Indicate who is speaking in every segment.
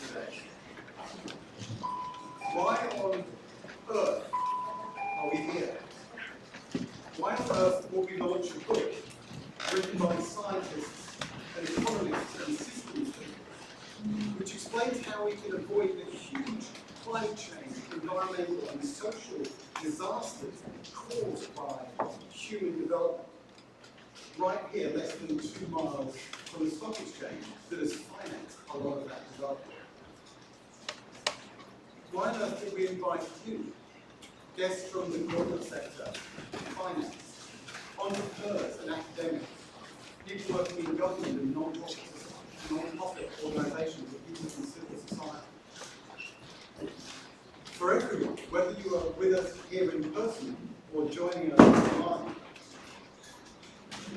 Speaker 1: today. Why on earth are we here? Why on earth will we launch a book written by scientists and economists and systems thinkers, which explains how we can avoid the huge climate change, environmental and social disasters caused by human development? Right here, less than 2 miles from the stock exchange, that has financed a lot of that development. Why on earth did we invite you, guests from the corporate sector, finance, entrepreneurs and academics, people working in government and non-profit organisations, and people from civil society? For everyone, whether you are with us here in person or joining us online,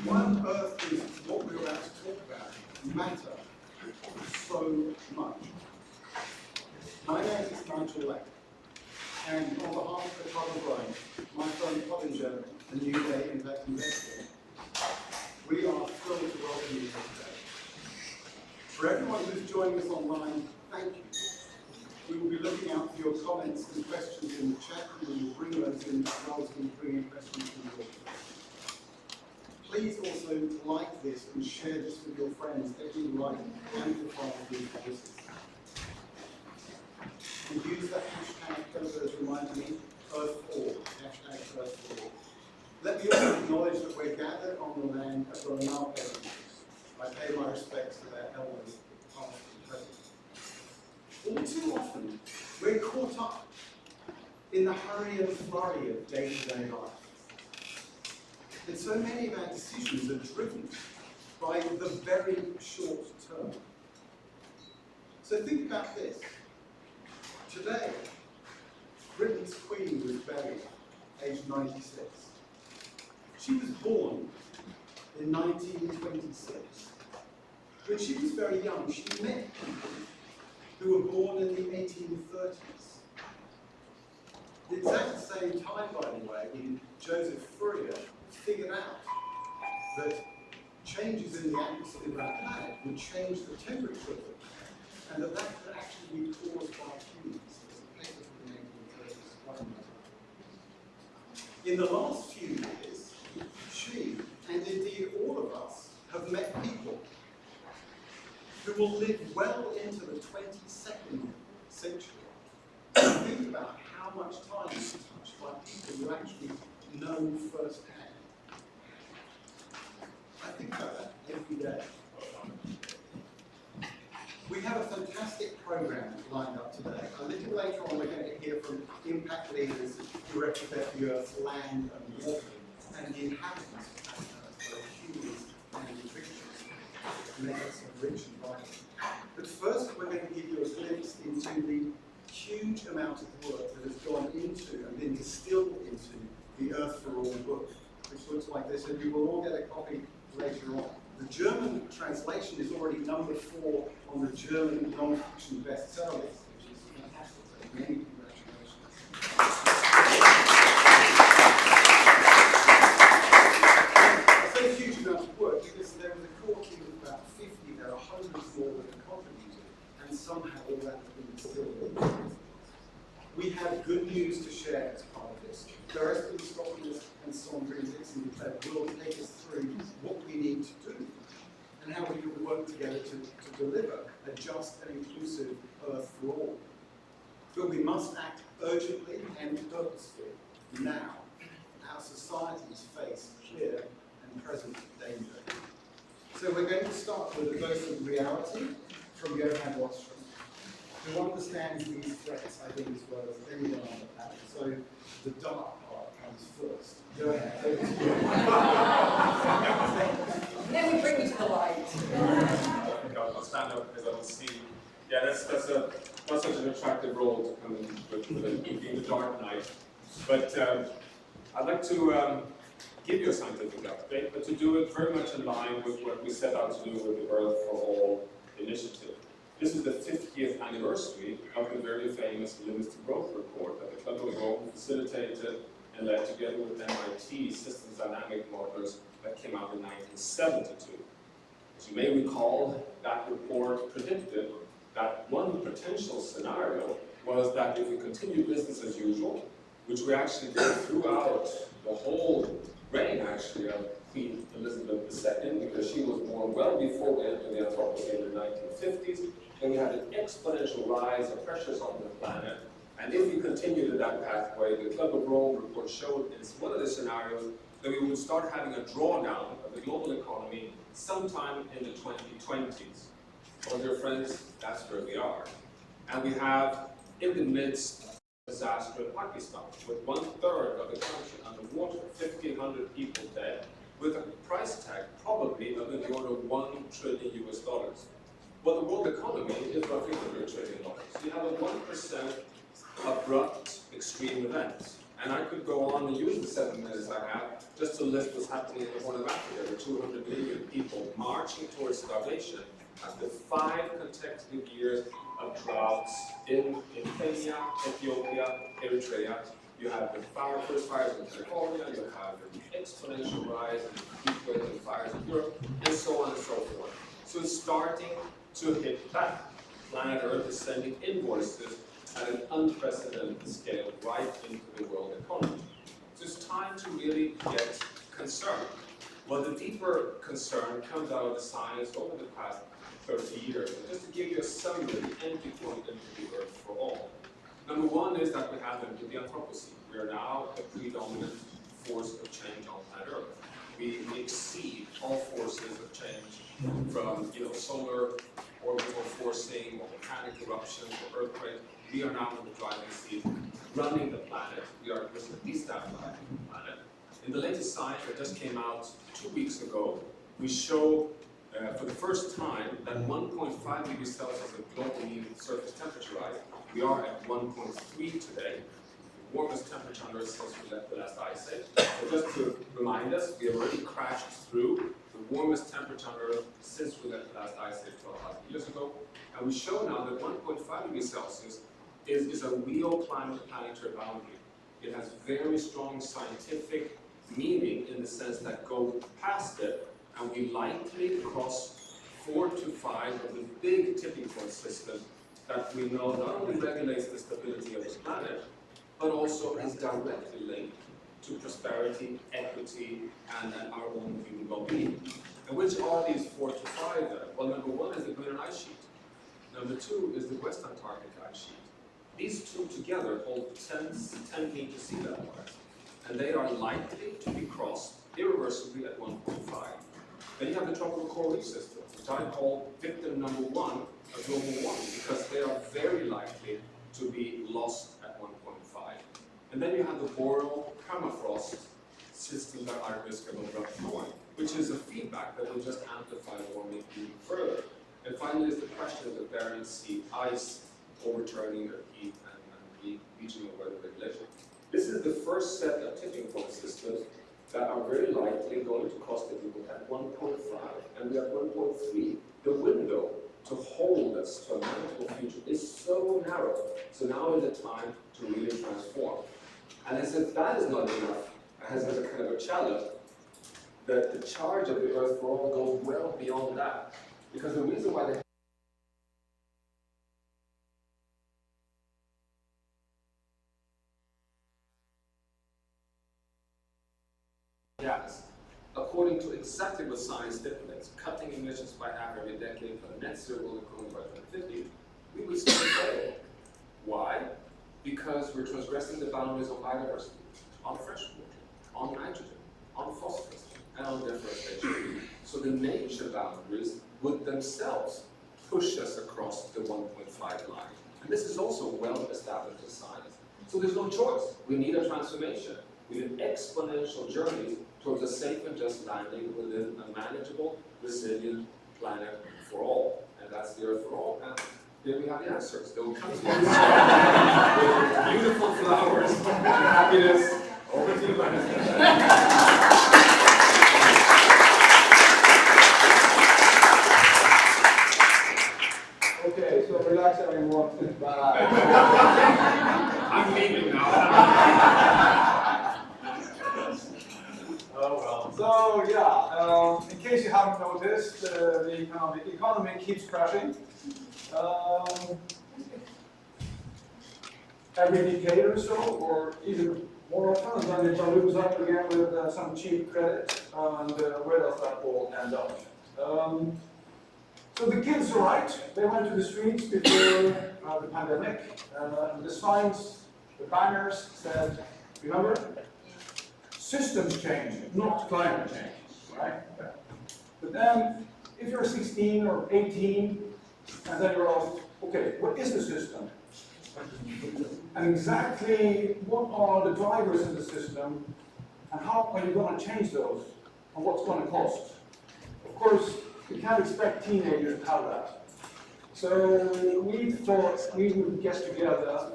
Speaker 1: why on earth does what we're about to talk about matter so much? My name is Nigel Lake, and on behalf of the Club of Rome, my friend Pottinger and Newday Impact Investing, we are thrilled to welcome you here today. For everyone who's joining us online, thank you. We will be looking out for your comments and questions in the chat, and we will bring those in as well as we bring in questions from the audience. Please also like this and share this with your friends. Every like amplifies these voices. And use the hashtag as remind me, Earth4, hashtag Earth4. Let me also acknowledge that we're gathered on the land of the Rathmann people. I pay my respects to their elders, past and present. All too often, we're caught up in the hurry and flurry of day-to-day life. And so many of our decisions are driven by the very short term. So think about this. Today, Britain's Queen was buried, aged 96. She was born in 1926. When she was very young, she met people who were born in the 1830s. The exact same time, by the way, when Joseph Frey figured out that changes in the atmosphere of our planet would change the temperature of the planet, and that could actually be caused by humans. In the last few years, she, and indeed all of us, have met people who will live well into the 22nd century. Think about how much time is touched by people you actually know firsthand. I think about that every day. We have a fantastic program lined up today. A little later on, we're going to hear from impact leaders who represent the Earth's land and water and the inhabitants of that Earth, both humans and creatures, to make us a rich environment. But first, we're going to give you a glimpse into the huge amount of work that has gone into and been distilled into the Earth for All book, which looks like this, and you will all get a copy later on. The German translation is already number 4 on the German non-fiction bestseller list, which is fantastic. So many congratulations. I say a huge amount of work because there was a core team of about 50, there are hundreds more that have contributed, and somehow all that has been distilled. We have good news to share as part of this. Espen, Stocknes, and Sandrine Dixson-Declève will take us through what we need to do and how we can work together to deliver a just and inclusive Earth for all. But we must act urgently and purposefully now. Our societies face clear and present danger. So we're going to start with a dose of reality from Johan Rockström, who understands these threats, I think, as well as anyone on the planet. So the dark part comes first. Johan, over to you.
Speaker 2: Then we bring you to the light.
Speaker 3: I'll stand up because I will see. Yeah, that's not such an attractive role to come in with being the dark knight. But I'd like to give you a scientific update, but to do it very much in line with what we set out to do with the Earth for All initiative. This is the 50th anniversary of the very famous Limits to Growth report that the Club of Rome facilitated and led together with MIT Systems Dynamic Modelers that came out in 1972. As you may recall, that report predicted that one potential scenario was that if we continue business as usual, which we actually did throughout the whole reign, actually, of Queen Elizabeth II, because she was born well before we entered the Anthropocene in the 1950s, and we had an exponential rise of pressures on the planet. And if we continued in that pathway, the Club of Rome report showed in one of the scenarios that we would start having a drawdown of the global economy sometime in the 2020s. Well, dear friends, that's where we are. And we have, in the midst of disaster in Pakistan, with 1/3 of the country underwater, 1,500 people dead, with a price tag probably of in the order of $1 trillion US. Well, the world economy is roughly $100 trillion. So you have a 1% abrupt extreme event. And I could go on and use the 7 minutes I have just to list what's happening in the Horn of Africa, where 200 million people marching towards starvation after 5 consecutive years of droughts in Kenya, Ethiopia, Eritrea. You have the first fires in California, you have the exponential rise in heat waves and fires in Europe, and so on and so forth. So it's starting to hit back. Planet Earth is sending invoices at an unprecedented scale right into the world economy. So it's time to really get concerned. Well, the deeper concern comes out of the science over the past 30 years. And just to give you a summary of the entry point into the Earth for all. Number one is that we have entered the Anthropocene. We are now a predominant force of change on planet Earth. We exceed all forces of change from solar orbital forcing, or volcanic eruptions, or earthquakes. We are now in the driving seat, running the planet. We are destabilizing the planet. In the latest science that just came out 2 weeks ago, we show for the first time that 1.5 degrees Celsius of global mean surface temperature rise. We are at 1.3 today, the warmest temperature on Earth since we left the last ice age. So just to remind us, we have already crashed through the warmest temperature on Earth since we left the last ice age 12,000 years ago. And we show now that 1.5 degrees Celsius is a real climate planetary boundary. It has very strong scientific meaning in the sense that go past it, and we likely cross 4 to 5 of the big tipping point systems that we know not only regulates the stability of the planet, but also is directly linked to prosperity, equity, and our own human well-being. And which are these 4 to 5 then? Well, number one is the Greenland ice sheet. Number two is the West Antarctic ice sheet. These two together hold 10 meters sea level rise, and they are likely to be crossed irreversibly at 1.5. Then you have the tropical coral reef system, which I call victim number one of global warming, because they are very likely to be lost at 1.5. And then you have the boreal permafrost systems that are at risk of abrupt thawing, which is a feedback that will just amplify warming even further. And finally is the question of the Bering Sea ice overturning the heat and regional weather regulation. This is the first set of tipping point systems that are very likely going to cost the people at 1.5, and we are at 1.3. The window to hold us to a manageable future is so narrow. So now is the time to really transform. And as if that is not enough, as a kind of a challenge, that the charge of the Earth for all goes well beyond that. Because the reason why they gas, according to exactly what science stipulates, cutting emissions by half every decade for net zero world economy by 2050, we would still fail. Why? Because we're transgressing the boundaries on biodiversity, on fresh water, on nitrogen, on phosphorus, and on deforestation. So the nature boundaries would themselves push us across the 1.5 line. And this is also well established in science. So there's no choice. We need a transformation. We need exponential journeys towards a safe and just landing within a manageable, resilient planet for all. And that's the Earth for all. And here we have the answers. They will come to us with beautiful flowers and happiness. Over to you, man.
Speaker 4: Okay, so relax everyone. Bye.
Speaker 3: I'm leaving now.
Speaker 4: Oh well. So yeah, in case you haven't noticed, the economy keeps crashing. every decade or so, or even more often, and then it balloons up again with some cheap credit, and where does that all end up? So the kids are right. They went to the streets before the pandemic. The signs, the banners said, remember? Systems change, not climate change, right? But then, if you're 16 or 18, and then you're asked, okay, what is the system? And exactly what are the drivers in the system, and how are you going to change those, and what's going to cost? Of course, you can't expect teenagers to have that. So we thought we would get together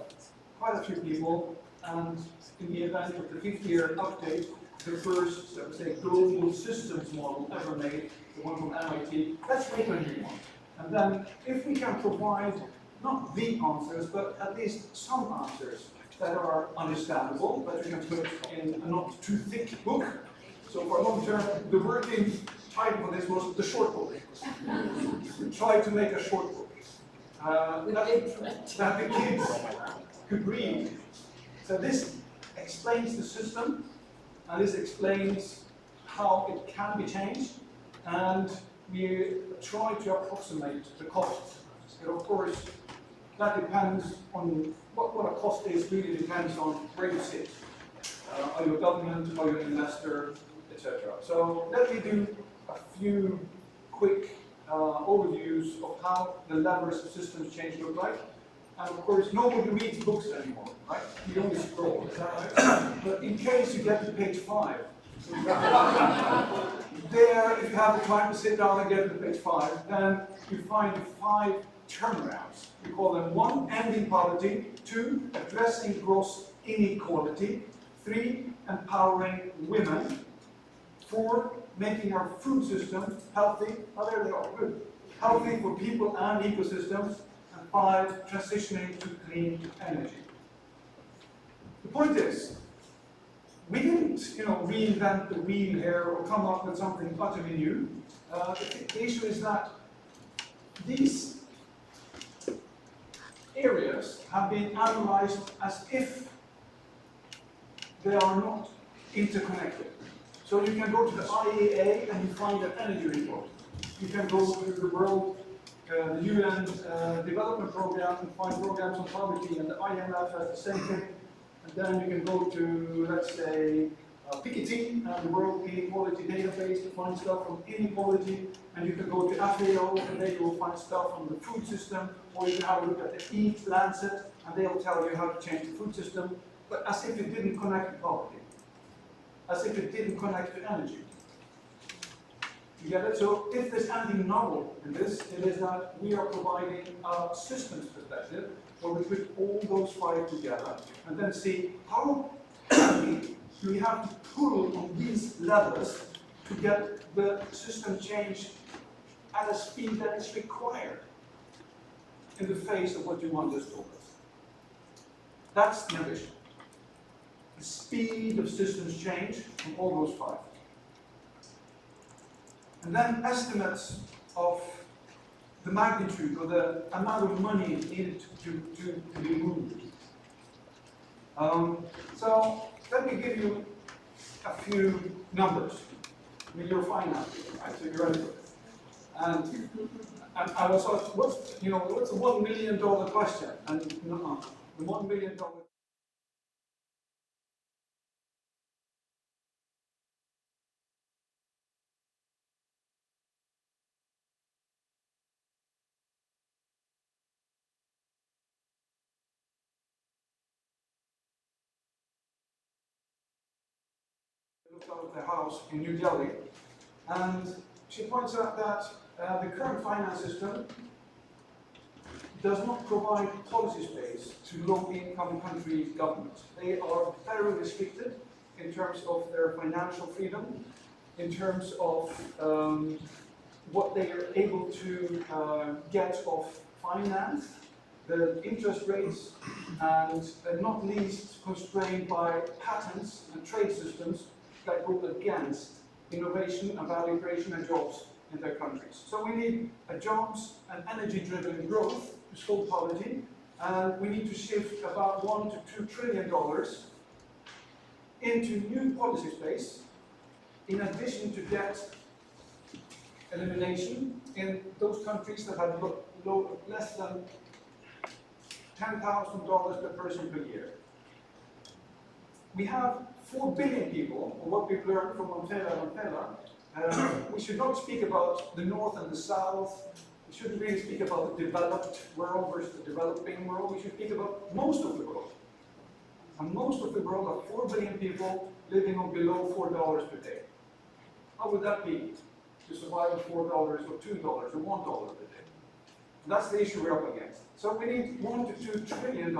Speaker 4: quite a few people, and in the event of the 50-year update, the first, let's say, global systems model ever made, the one from MIT, let's make a new one. And then, if we can provide not the answers, but at least some answers that are understandable, that you can put in a not too thick book. So for long term, the working title for this was the short book. We tried to make a short book that the kids could read. So this explains the system, and this explains how it can be changed, and we try to approximate the costs. And of course, that depends on what a cost is, really depends on where you sit. Are you a government, are you an investor, etc. So let me do a few quick overviews of how the levers of systems change look like. And of course, nobody reads books anymore, right? You only scroll, is that right? But in case you get to page 5, there, if you have the time to sit down and get to page 5, then you find 5 turnarounds. We call them 1, ending poverty, 2, addressing gross inequality, 3, empowering women, 4, making our food system healthy. Oh, there they are, good. Healthy for people and ecosystems, and 5, transitioning to clean energy. The point is, we didn't, reinvent the wheel here or come up with something utterly new. The issue is that these areas have been analyzed as if they are not interconnected. So you can go to the IEA and you find an energy report. You can go to the World, the UN Development Program and find programs on poverty, and the IMF has the same thing. And then you can go to, let's say, Piketty and the World Inequality Database to find stuff on inequality, and you can go to FAO and there you will find stuff on the food system, or you can have a look at the Eat Lancet and they'll tell you how to change the food system, but as if it didn't connect to poverty, as if it didn't connect to energy. You get it? So if there's anything novel in this, it is that we are providing a systems perspective where we put all those 5 together and then see how do we have to pull on these levers to get the system changed at a speed that is required in the face of what you want us to do. That's the ambition. The speed of systems change from all those 5. And then estimates of the magnitude or the amount of money needed to be moved. So let me give you a few numbers. I mean, you're fine now, right? So you're ready for it. And I was asked, what's the $1 million question? And no, the $1 million. Looked out of the house in New Delhi, and she points out that the current finance system does not provide policy space to low-income country governments. They are very restricted in terms of their financial freedom, in terms of what they are able to get of finance, the interest rates, and not least constrained by patents and trade systems that go against innovation and value creation and jobs in their countries. So we need a jobs and energy-driven growth to solve poverty, and we need to shift about $1 to $2 trillion into new policy space, in addition to debt elimination in those countries that have less than $10,000 per person per year. We have 4 billion people, or what we've learned from Montella. We should not speak about the North and the South. We shouldn't really speak about the developed world versus the developing world. We should speak about most of the world. And most of the world are 4 billion people living on below $4 per day. How would that be to survive on $4 or $2 or $1 per day? And that's the issue we're up against. So we need $1 to $2 trillion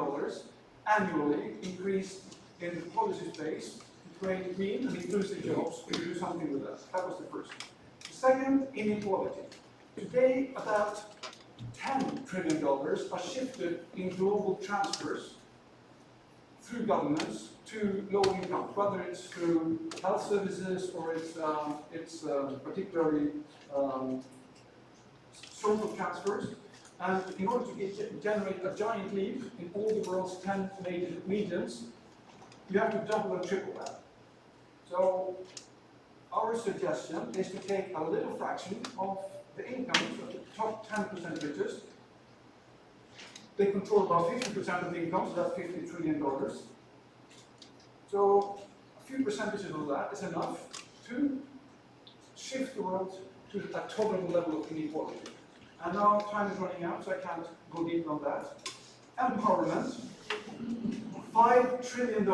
Speaker 4: annually increase in the policy space to create green and inclusive jobs to do something with that. That was the first. The second, inequality. Today, about $10 trillion are shifted in global transfers through governments to low income, whether it's through health services or it's particularly social transfers. And in order to generate a giant leap in all the world's 10 major regions, you have to double and triple that. So our suggestion is to take a little fraction of the incomes of the top 10% richest. They control about 50% of the income, so that's $50 trillion. So a few percentages of that is enough to shift the world to a tolerable level of inequality. And now time is running out, so I can't go deeper on that. Empowerment. $5 trillion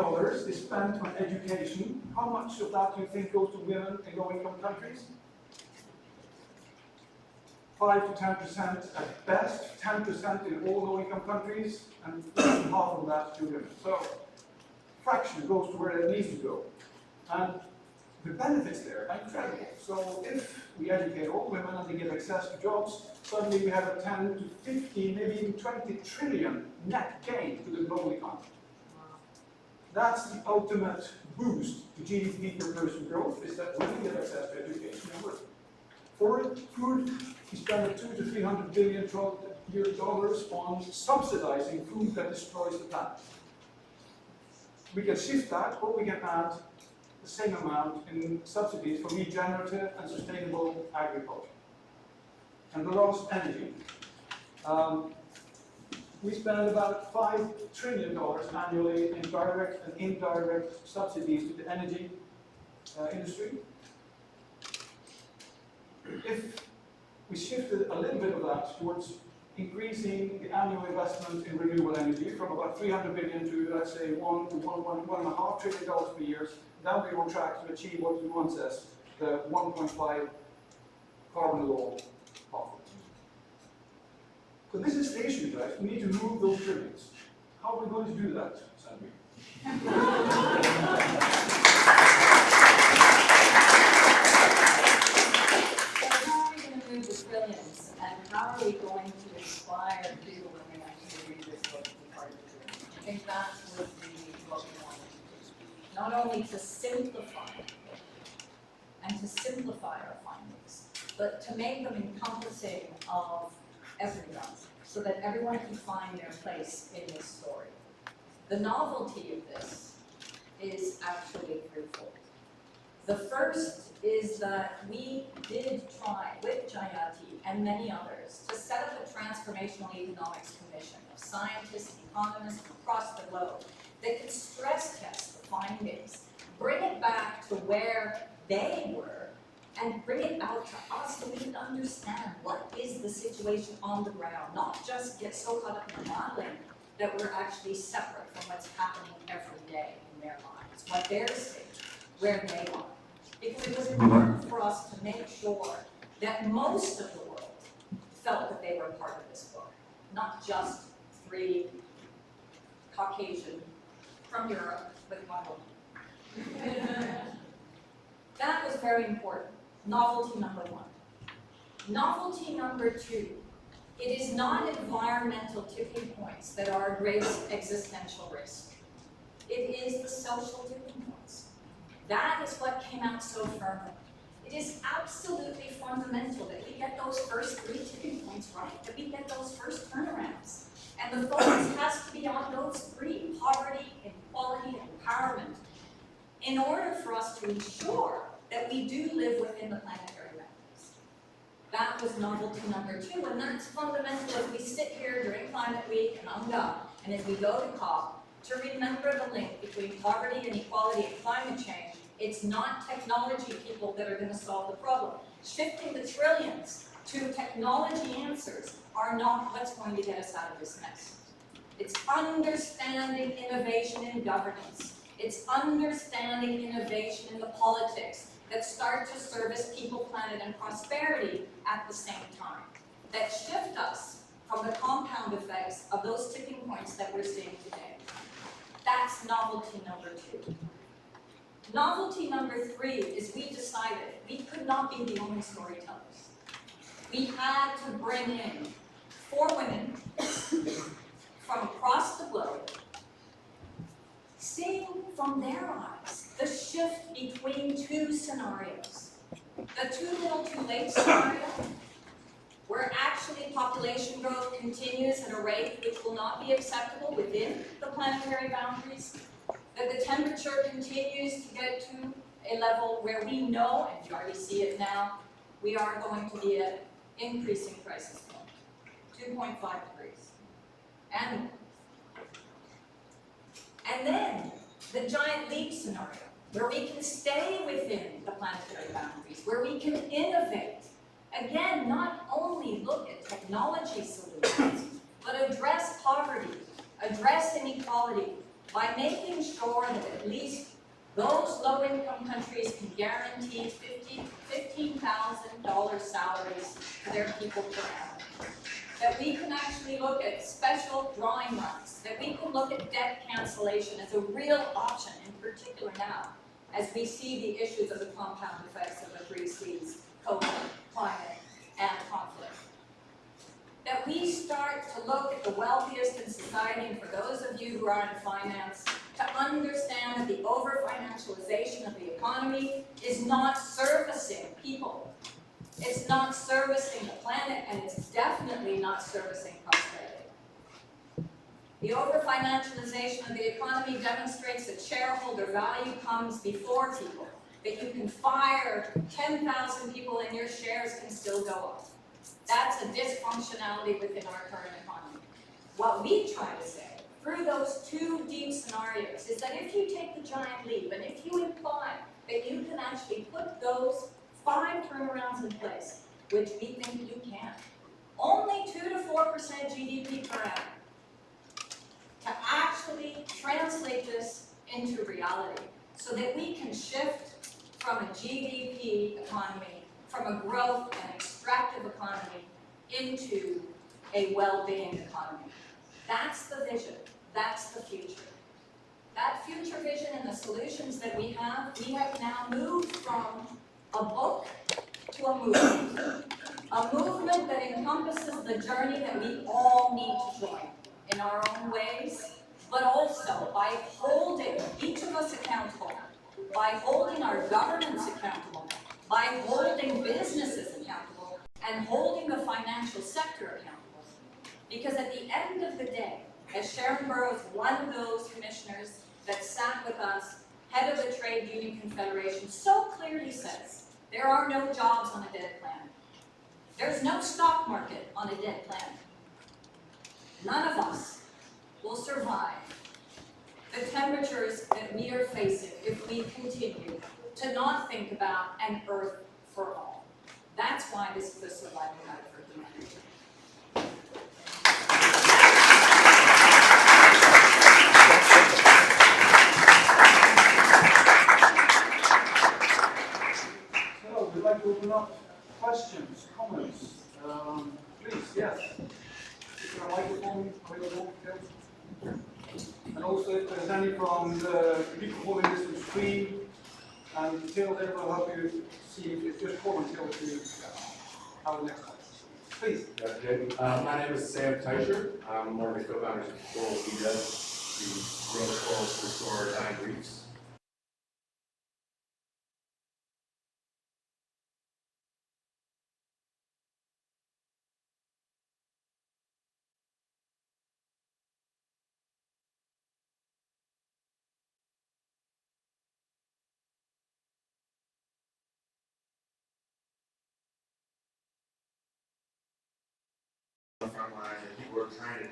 Speaker 4: is spent on education. How much of that do you think goes to women in low-income countries? 5 to 10% at best, 10% in all low-income countries, and half of that to women. So, fraction goes to where it needs to go. And the benefits there are incredible. So if we educate all women and they get access to jobs, suddenly we have a 10 to 50, maybe even 20 trillion net gain to the global economy. That's the ultimate boost to GDP per person growth, is that women get access to education and work. For food, we spend $200 to $300 billion on subsidizing food that destroys the planet. We can shift that, or we can add the same amount in subsidies for regenerative and sustainable agriculture. And the last, energy. We spend about $5 trillion annually in direct and indirect subsidies to the energy industry. If we shifted a little bit of that towards increasing the annual investment in renewable energy from about 300 billion to, let's say, $1.5 trillion per year, then we're on track to achieve what Johan says, the 1.5 carbon law pathway. So this is the issue, guys. We need to move those trillions. How are we going to do that, Sandrine?
Speaker 2: Trillions, and how are we going to inspire people when they actually read this book to be part of the journey? I think that would be what we want to do. Not only to simplify and to simplify our findings, but to make them encompassing of everyone, so that everyone can find their place in this story. The novelty of this is actually threefold. The first is that we did try, with Jayati and many others, to set up a transformational economics commission of scientists and economists from across the globe that could stress test the findings, bring it back to where they were, and bring it out to us so we can understand what is the situation on the ground, not just get so caught up in the modeling that we're actually separate from what's happening every day in their lives, what they're seeing, where they are. Because it was important for us to make sure that most of the world felt that they were part of this book, not just 3 Caucasian from Europe with one woman. That was very important. Novelty number 1. Novelty number 2. It is not environmental tipping points that are a great existential risk. It is the social tipping points. That is what came out so firmly. It is absolutely fundamental that we get those first 3 tipping points right, that we get those first turnarounds. And the focus has to be on those 3, poverty, inequality, and empowerment, in order for us to ensure that we do live within the planetary boundaries. That was novelty number 2, and that's fundamental as we sit here during Climate Week and UNGA, and as we go to COP, to remember the link between poverty, inequality, and climate change. It's not technology people that are going to solve the problem. Shifting the trillions to technology answers are not what's going to get us out of this mess. It's understanding innovation in governance. It's understanding innovation in the politics that start to service people, planet, and prosperity at the same time. That shift us from the compound effects of those tipping points that we're seeing today. That's novelty number 2. Novelty number 3 is we decided we could not be the only storytellers. We had to bring in 4 women from across the globe, seeing from their eyes the shift between 2 scenarios. The too little too late scenario, where actually population growth continues at a rate which will not be acceptable within the planetary boundaries, that the temperature continues to get to a level where we know, and you already see it now, we are going to be at increasing crisis point, 2.5 degrees, and more. And then the giant leap scenario, where we can stay within the planetary boundaries, where we can innovate. Again, not only look at technology solutions, but address poverty, address inequality, by making sure that at least those low-income countries can guarantee $15,000 salaries for their people per annum. That we can actually look at special drawing rights, that we can look at debt cancellation as a real option, in particular now, as we see the issues of the compound effects of the 3 C's, COVID, climate, and conflict. That we start to look at the wealthiest in society, and for those of you who are in finance, to understand that the over-financialization of the economy is not servicing people. It's not servicing the planet, and it's definitely not servicing prosperity. The over-financialization of the economy demonstrates that shareholder value comes before people, that you can fire 10,000 people and your shares can still go up. That's a dysfunctionality within our current economy. What we try to say, through those 2 deep scenarios, is that if you take the giant leap, and if you imply that you can actually put those 5 turnarounds in place, which we think you can, only 2 to 4% GDP per annum, to actually translate this into reality, so that we can shift from a GDP economy, from a growth and extractive economy, into a well-being economy. That's the vision. That's the future. That future vision and the solutions that we have now moved from a book to a movement. A movement that encompasses the journey that we all need to join in our own ways, but also by holding each of us accountable, by holding our governments accountable, by holding businesses accountable, and holding the financial sector accountable. Because at the end of the day, as Sharon Burrows, one of those commissioners that sat with us, head of the Trade Union Confederation, so clearly says, there are no jobs on a dead planet. There's no stock market on a dead planet. None of us will survive the temperatures that we are facing if we continue to not think about an Earth for all. That's why this is the survival guide for humanity.
Speaker 4: So, we'd like to open up questions, comments. Please, yes. Is there a microphone available? Yes. And also, if there's any from the people holding this on screen, and Till there will help you see if it's just call until you have the next one. Please.
Speaker 5: My name is Sam Teicher. I'm one of the co-founders of Coral Seedbed, the grow corals to restore dying reefs. front line, and people are trying to.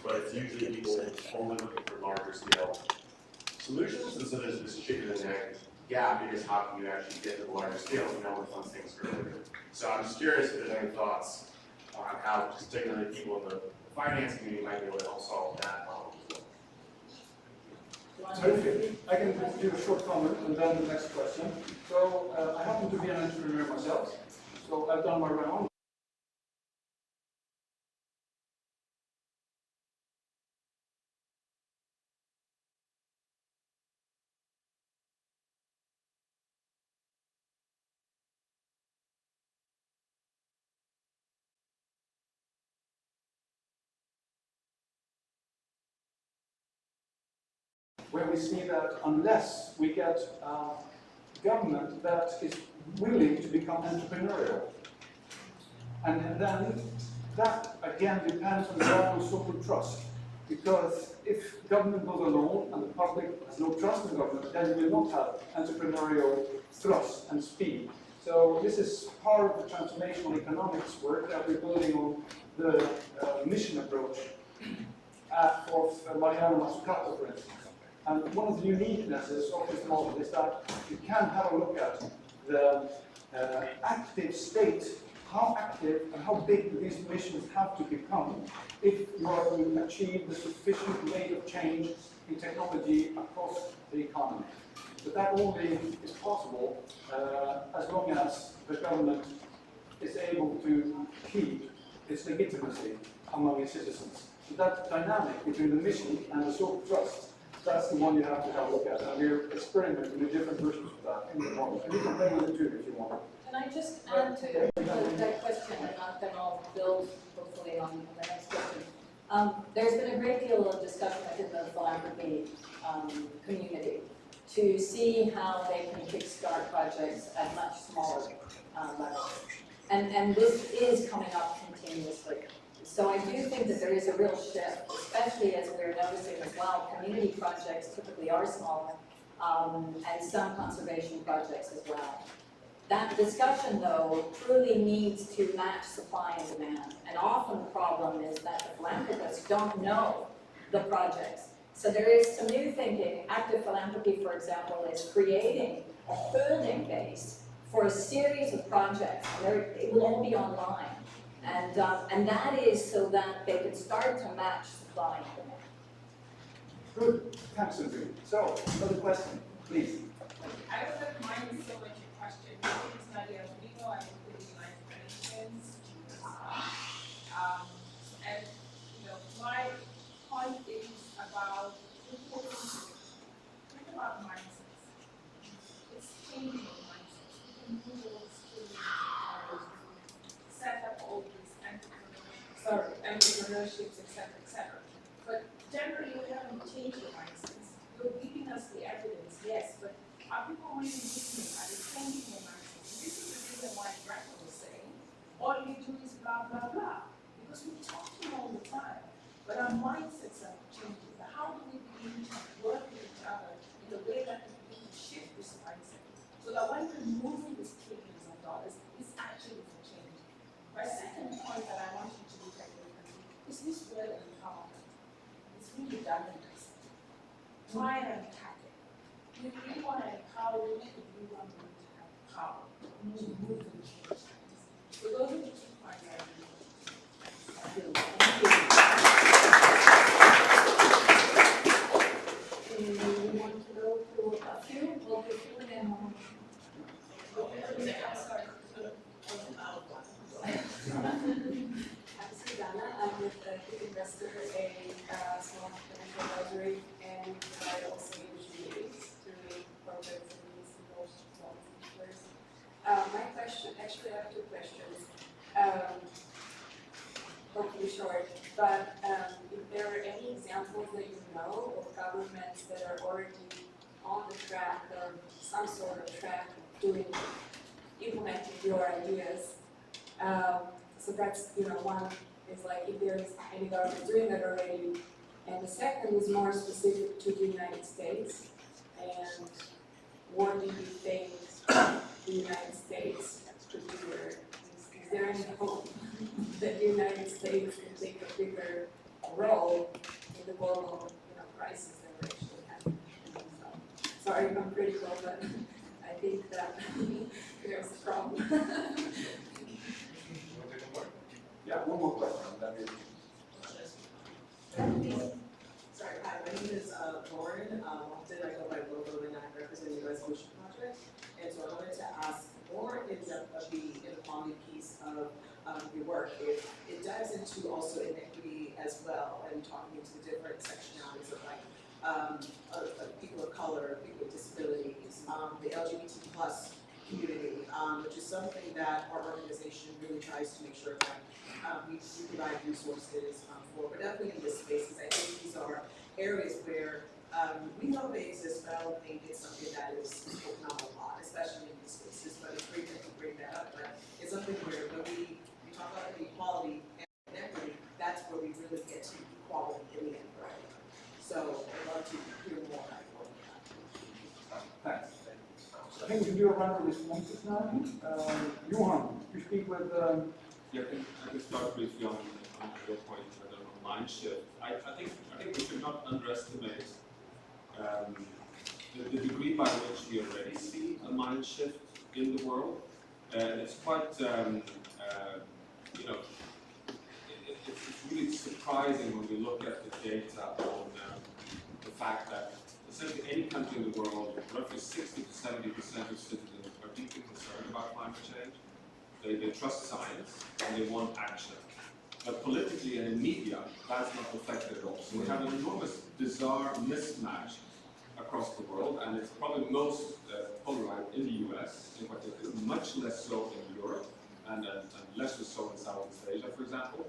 Speaker 5: But it's usually people only looking for larger scale solutions, and so there's this chicken and egg gap, because how can you actually get to the larger scale if no one funds things earlier? So I'm just curious if there's any thoughts on how particularly people in the finance community might be able to help solve that problem as well.
Speaker 4: Okay, I can give a short comment and then the next question. So I happen to be an entrepreneur myself, so I've done my round. Where we see that unless we get government that is willing to become entrepreneurial, and then that again depends on the level of social trust. Because if government goes alone and the public has no trust in government, then we will not have entrepreneurial thrust and speed. So this is part of the transformational economics work that we're building on the mission approach of Mariano Mazzucato, for instance. And one of the uniquenesses of this model is that you can have a look at the active state, how active and how big these missions have to become if you are to achieve the sufficient rate of change in technology across the economy. But that only is possible as long as the government is able to keep its legitimacy among its citizens. So that dynamic between the mission and the social trust, that's the one you have to have a look at. And we're experimenting with different versions of that in the model. And you can play with it too if you want.
Speaker 2: Can I just add to that question, and then I'll build hopefully on the next question. There's been a great deal of discussion within the philanthropy community to see how they can kickstart projects at much smaller levels. And this is coming up continuously. So I do think that there is a real shift, especially as we're noticing as well, community projects typically are smaller, and some conservation projects as well. That discussion, though, truly needs to match supply and demand. And often the problem is that the philanthropists don't know the projects. So there is some new thinking. Active philanthropy, for example, is creating a holding base for a series of projects. And it will all be online. And that is so that they can start to match supply and demand.
Speaker 4: Good. Thanks, Sandrine. So, another question, please.
Speaker 6: I wouldn't mind so much your question. It's not your video, I will put in my questions. And my point is about think about mindsets. It's changing mindsets. We can do those set up all these entrepreneurships, etc. But generally, we haven't changed the mindsets. You're giving us the evidence, yes, but are people really listening? Are they changing their mindsets? And this is the reason why Rathmann was saying, all you do is blah, blah, blah. Because we're talking all the time, but our mindsets are changing. How do we begin to work with each other in a way that we begin to shift this mindset? So that when we're moving these trillions of dollars, it's actually for change. My second point that I want you to look at is this word empowerment. It's really done in this. Try and unpack it. We really want to empower women if we want women to have power to move and change things. So those are the 2 points I really want to make.
Speaker 2: We want to go to a few, we'll do 2 and then one.
Speaker 6: I'm sorry.
Speaker 7: I'm Susanna. I'm with Philippe Investor, a small financial advisory, and I also use meetings to make projects and meetings in those small investors. My question, actually I have 2 questions. Hopefully short, but if there are any examples that you know of governments that are already on the track or some sort of track doing, implementing your ideas. So that's, one is like if there's any government doing it already, And the second is more specific to the United States. And what do you think the United States could do? Is there any hope that the United States can take a bigger role in the global crisis that we're actually having? So, sorry if I'm critical, but I think that there's a problem.
Speaker 4: Yeah, one more question, that is.
Speaker 8: Sorry, hi, my name is Lauren. Often I go by Logo and I represent the Resolution Project. And so I wanted to ask more in depth of the inequality piece of your work. It dives into also inequity as well and talking into the different sectionalities of like of people of color, people with disabilities, the LGBT plus community, which is something that our organization really tries to make sure that we provide resources for, but definitely in this space, because I think these are areas where we know they exist, but I don't think it's something that is spoken of a lot, especially in these spaces, but it's great that you bring that up, but it's something where when we talk about equality and equity, that's where we really get to equality in the end, right? So I'd love to hear more about that.
Speaker 4: Thanks. I think we can do a round of responses now. Johan, you speak with.
Speaker 3: Yeah, I can start briefly on your point on mind shift. I think we should not underestimate the degree by which we already see a mind shift in the world. It's quite, it's really surprising when we look at the data on the fact that essentially any country in the world, roughly 60 to 70% of citizens are deeply concerned about climate change. They trust science and they want action. But politically and in media, that's not reflected at all. So we have an enormous, bizarre mismatch across the world, and it's probably most polarized in the US, in particular, much less so in Europe, and less so in Southeast Asia, for example.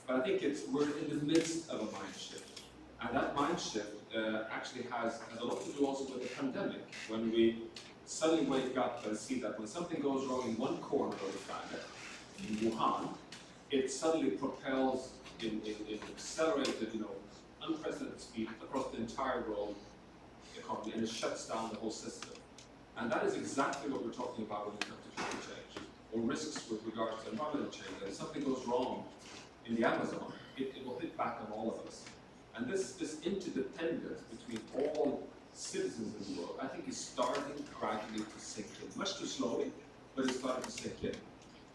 Speaker 3: But I think we're in the midst of a mind shift. And that mind shift actually has a lot to do also with the pandemic, when we suddenly wake up and see that when something goes wrong in one corner of the planet, in Wuhan, it suddenly propels in accelerated, unprecedented speed across the entire world economy, and it shuts down the whole system. And that is exactly what we're talking about when it comes to climate change, or risks with regards to environmental change. And if something goes wrong in the Amazon, it will hit back on all of us. And this interdependence between all citizens in the world, I think, is starting gradually to sink in. Much too slowly, but it's starting to sink in.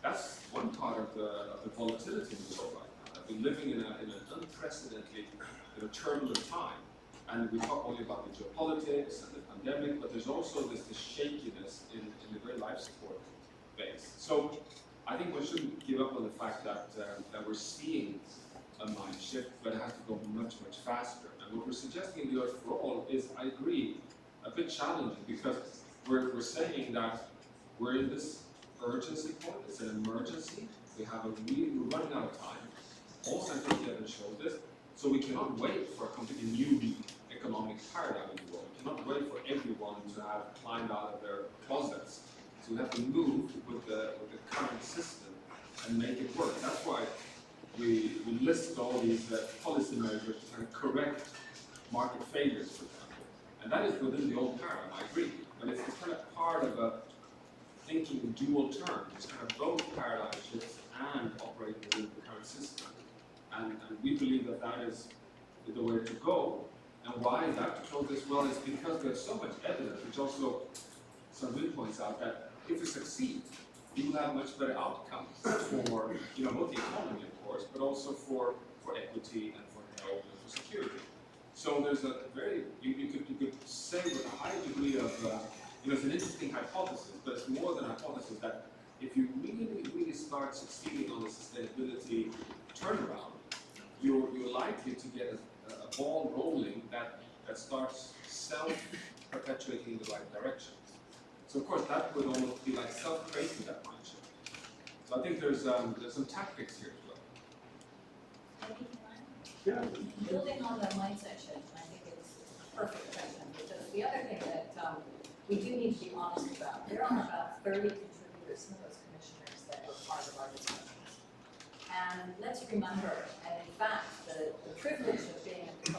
Speaker 3: That's one part of the volatility in the world right now. That we're living in an unprecedentedly turbulent time. And we talk only about the geopolitics and the pandemic, but there's also this shakiness in the very life support base. So I think we shouldn't give up on the fact that we're seeing a mind shift, but it has to go much, much faster. And what we're suggesting in the Earth for All is, I agree, a bit challenging, because we're saying that we're in this urgency point. It's an emergency. We're running out of time. All scientific evidence shows this. So we cannot wait for a completely new economic paradigm in the world. We cannot wait for everyone to have climbed out of their closets. So we have to move with the current system and make it work. That's why we list all these policy measures to kind of correct market failures, for example. And that is within the old paradigm, I agree. But it's kind of part of a thinking in dual terms. It's kind of both paradigm shifts and operating within the current system. And we believe that is the way to go. And why is that? Because as well is because there's so much evidence, which also Sandrine points out, that if we succeed, we will have much better outcomes for both the economy, of course, but also for equity and for health and for security. So there's a you could say with a high degree of it's an interesting hypothesis, but it's more than a hypothesis, that if you really start succeeding on the sustainability turnaround, you're likely to get a ball rolling that starts self-perpetuating in the right direction. So of course that would almost be like self-creating that mind shift. So I think there's some tactics here as well.
Speaker 4: Yeah.
Speaker 2: Building on the mindset shift, I think it's a perfect question, because the other thing that we do need to be honest about, there are about 30 contributors to those commissioners that were part of our discussions. And let's remember, and in fact, the privilege of being a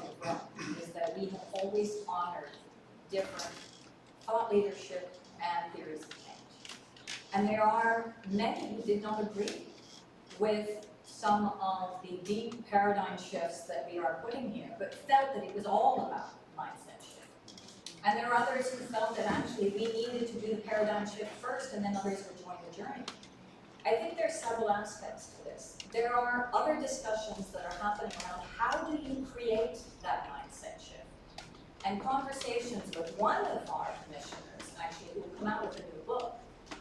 Speaker 2: that we have always honored different thought leadership and theories of change. And there are many who did not agree with some of the deep paradigm shifts that we are putting here, but felt that it was all about mindset shift. And there are others who felt that actually we needed to do the paradigm shift first, and then others would join the journey. I think there are several aspects to this. There are other discussions that are happening around how do you create that mindset shift? And conversations with one of our commissioners, actually, who will come out with a new book,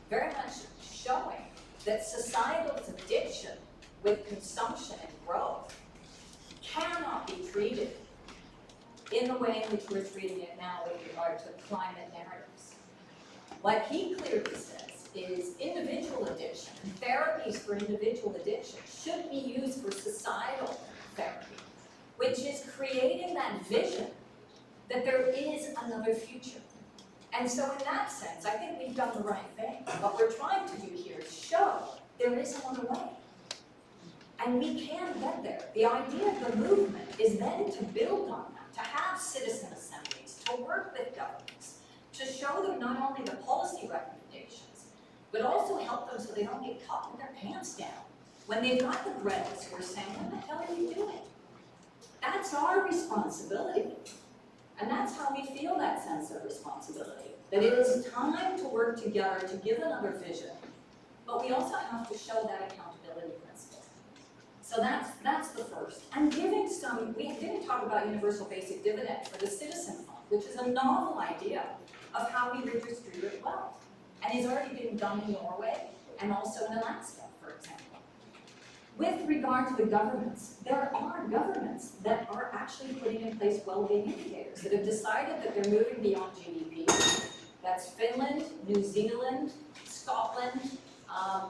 Speaker 2: very much showing that societal's addiction with consumption and growth cannot be treated in the way in which we're treating it now with regard to climate narratives. What he clearly says is individual addiction and therapies for individual addiction should be used for societal therapy, which is creating that vision that there is another future. And so in that sense, I think we've done the right thing. What we're trying to do here is show there is another way. And we can get there. The idea of the movement is then to build on that, to have citizen assemblies, to work with governments, to show them not only the policy recommendations, but also help them so they don't get caught with their pants down. When they've got the Gretas who are saying, what the hell are you doing? That's our responsibility. And that's how we feel that sense of responsibility. That it is time to work together to give another vision, but we also have to show that accountability principle. So that's the first. And giving some, we didn't talk about universal basic dividend for the citizen fund, which is a novel idea of how we redistribute wealth. And is already being done in Norway and also in Alaska, for example. With regard to the governments, there are governments that are actually putting in place well-being indicators that have decided that they're moving beyond GDP. That's Finland, New Zealand, Scotland,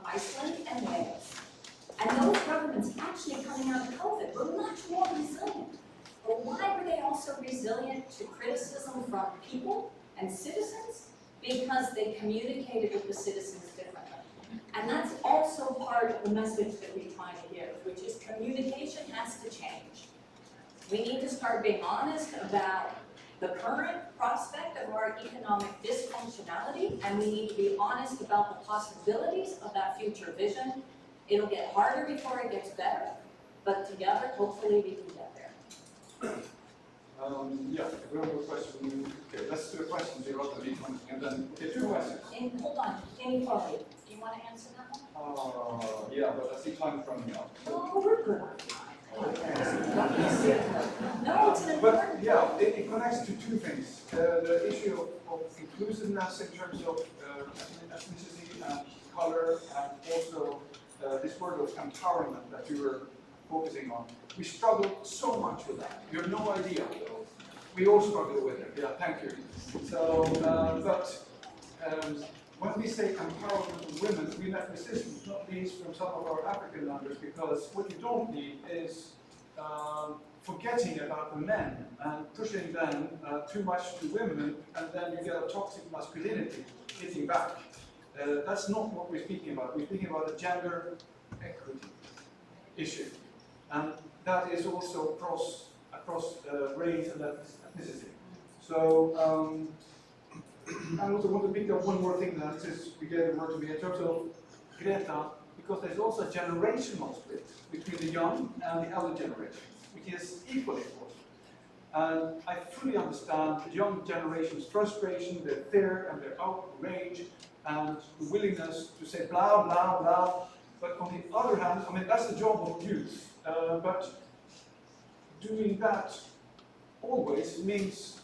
Speaker 2: Iceland, and Wales. And those governments actually coming out of COVID were much more resilient. But why were they also resilient to criticism from people and citizens? Because they communicated with the citizens differently. And that's also part of the message that we try to give, which is communication has to change. We need to start being honest about the current prospect of our economic dysfunctionality, and we need to be honest about the possibilities of that future vision. It'll get harder before it gets better, but together, hopefully, we can get there.
Speaker 4: Yeah, we have a question. Okay, let's do a question zero to B20, and then two questions.
Speaker 2: And hold on, inequality. Do you want to answer that one?
Speaker 4: Yeah, but I see time coming up.
Speaker 2: Oh, we're good on time. No, it's an
Speaker 4: But
Speaker 2: important.
Speaker 4: yeah, it connects to two things. The issue of inclusiveness in terms of ethnicity and color, and also this word of empowerment that you were focusing on. We struggle so much with that. You have no idea. We all struggle with it. Yeah, thank you. So, when we say empowerment of women, we met resistance, not least from some of our African members, because what you don't need is forgetting about the men and pushing them too much to women, and then you get a toxic masculinity hitting back. That's not what we're speaking about. We're speaking about a gender equity issue. And that is also across race and ethnicity. So, I also want to pick up one more thing that since we gave the word to me in terms of Greta, because there's also a generational split between the young and the elder generation, which is equally important. And I fully understand the young generation's frustration, their fear and their outrage, and the willingness to say blah, blah, blah. But on the other hand, I mean, that's the job of youth. But doing that always means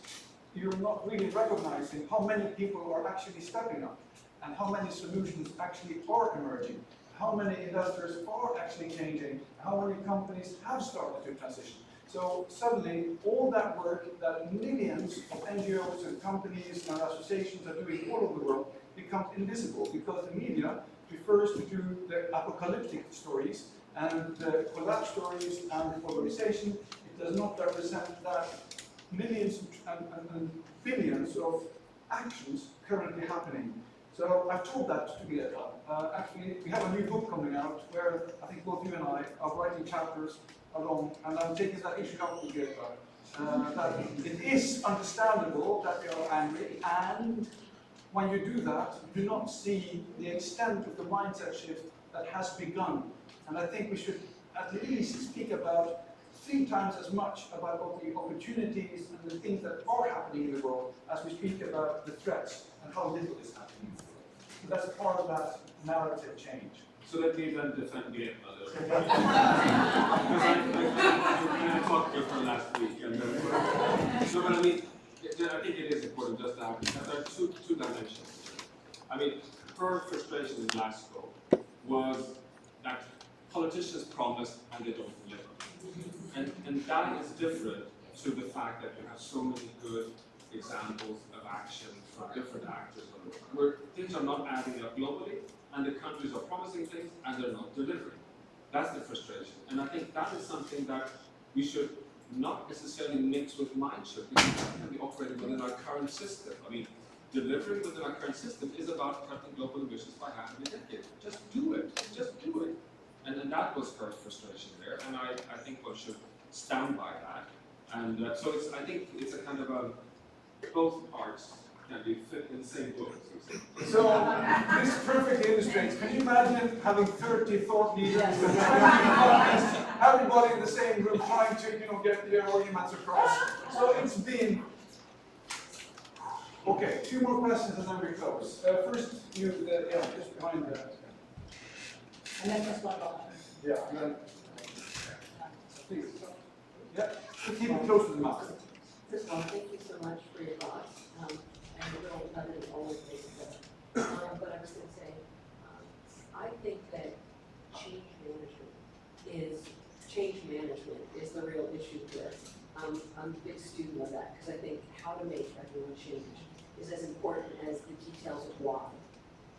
Speaker 4: you're not really recognizing how many people are actually stepping up and how many solutions actually are emerging, how many investors are actually changing, how many companies have started to transition. So suddenly, all that work that millions of NGOs and companies and associations are doing all over the world becomes invisible because the media prefers to do the apocalyptic stories and the collapse stories and the polarization. It does not represent that millions and billions of actions currently happening. So I've told that to Greta. Actually, we have a new book coming out where I think both you and I are writing chapters along, and I'm taking that issue up with Greta. that it is understandable that they are angry, and when you do that, you do not see the extent of the mindset shift that has begun. And I think we should at least speak about 3 times as much about what the opportunities and the things that are happening in the world as we speak about the threats and how little is happening. So that's part of that narrative change.
Speaker 3: So let me then defend Gabe a little bit. Because I talked with her last week. And so, but I mean, I think it is important just to have, there are two dimensions. I mean, her frustration in Glasgow was that politicians promise and they don't deliver. And that is different to the fact that you have so many good examples of action from different actors where things are not adding up globally, and the countries are promising things and they're not delivering. That's the frustration. And I think that is something that we should not necessarily mix with mindset, because that can be operating within our current system. I mean, delivering within our current system is about cutting global emissions by half in a decade. Just do it. Just do it. And then that was her frustration there, and I think one should stand by that. And so it's, I think it's a kind of a, both parts can be fit in the same book.
Speaker 4: So this perfectly illustrates, can you imagine having 30 thought leaders, everybody in the same room trying to, get their arguments across. So it's been, okay, 2 more questions and then we close. First, you, just behind that.
Speaker 2: And then just one more.
Speaker 4: Yeah, and then, please. Yeah, so keep it close to the mouth.
Speaker 9: First of all, thank you so much for your thoughts. And the real evidence always makes sense. But I was going to say, I think that change management is the real issue here. I'm a big student of that, because I think how to make everyone change is as important as the details of why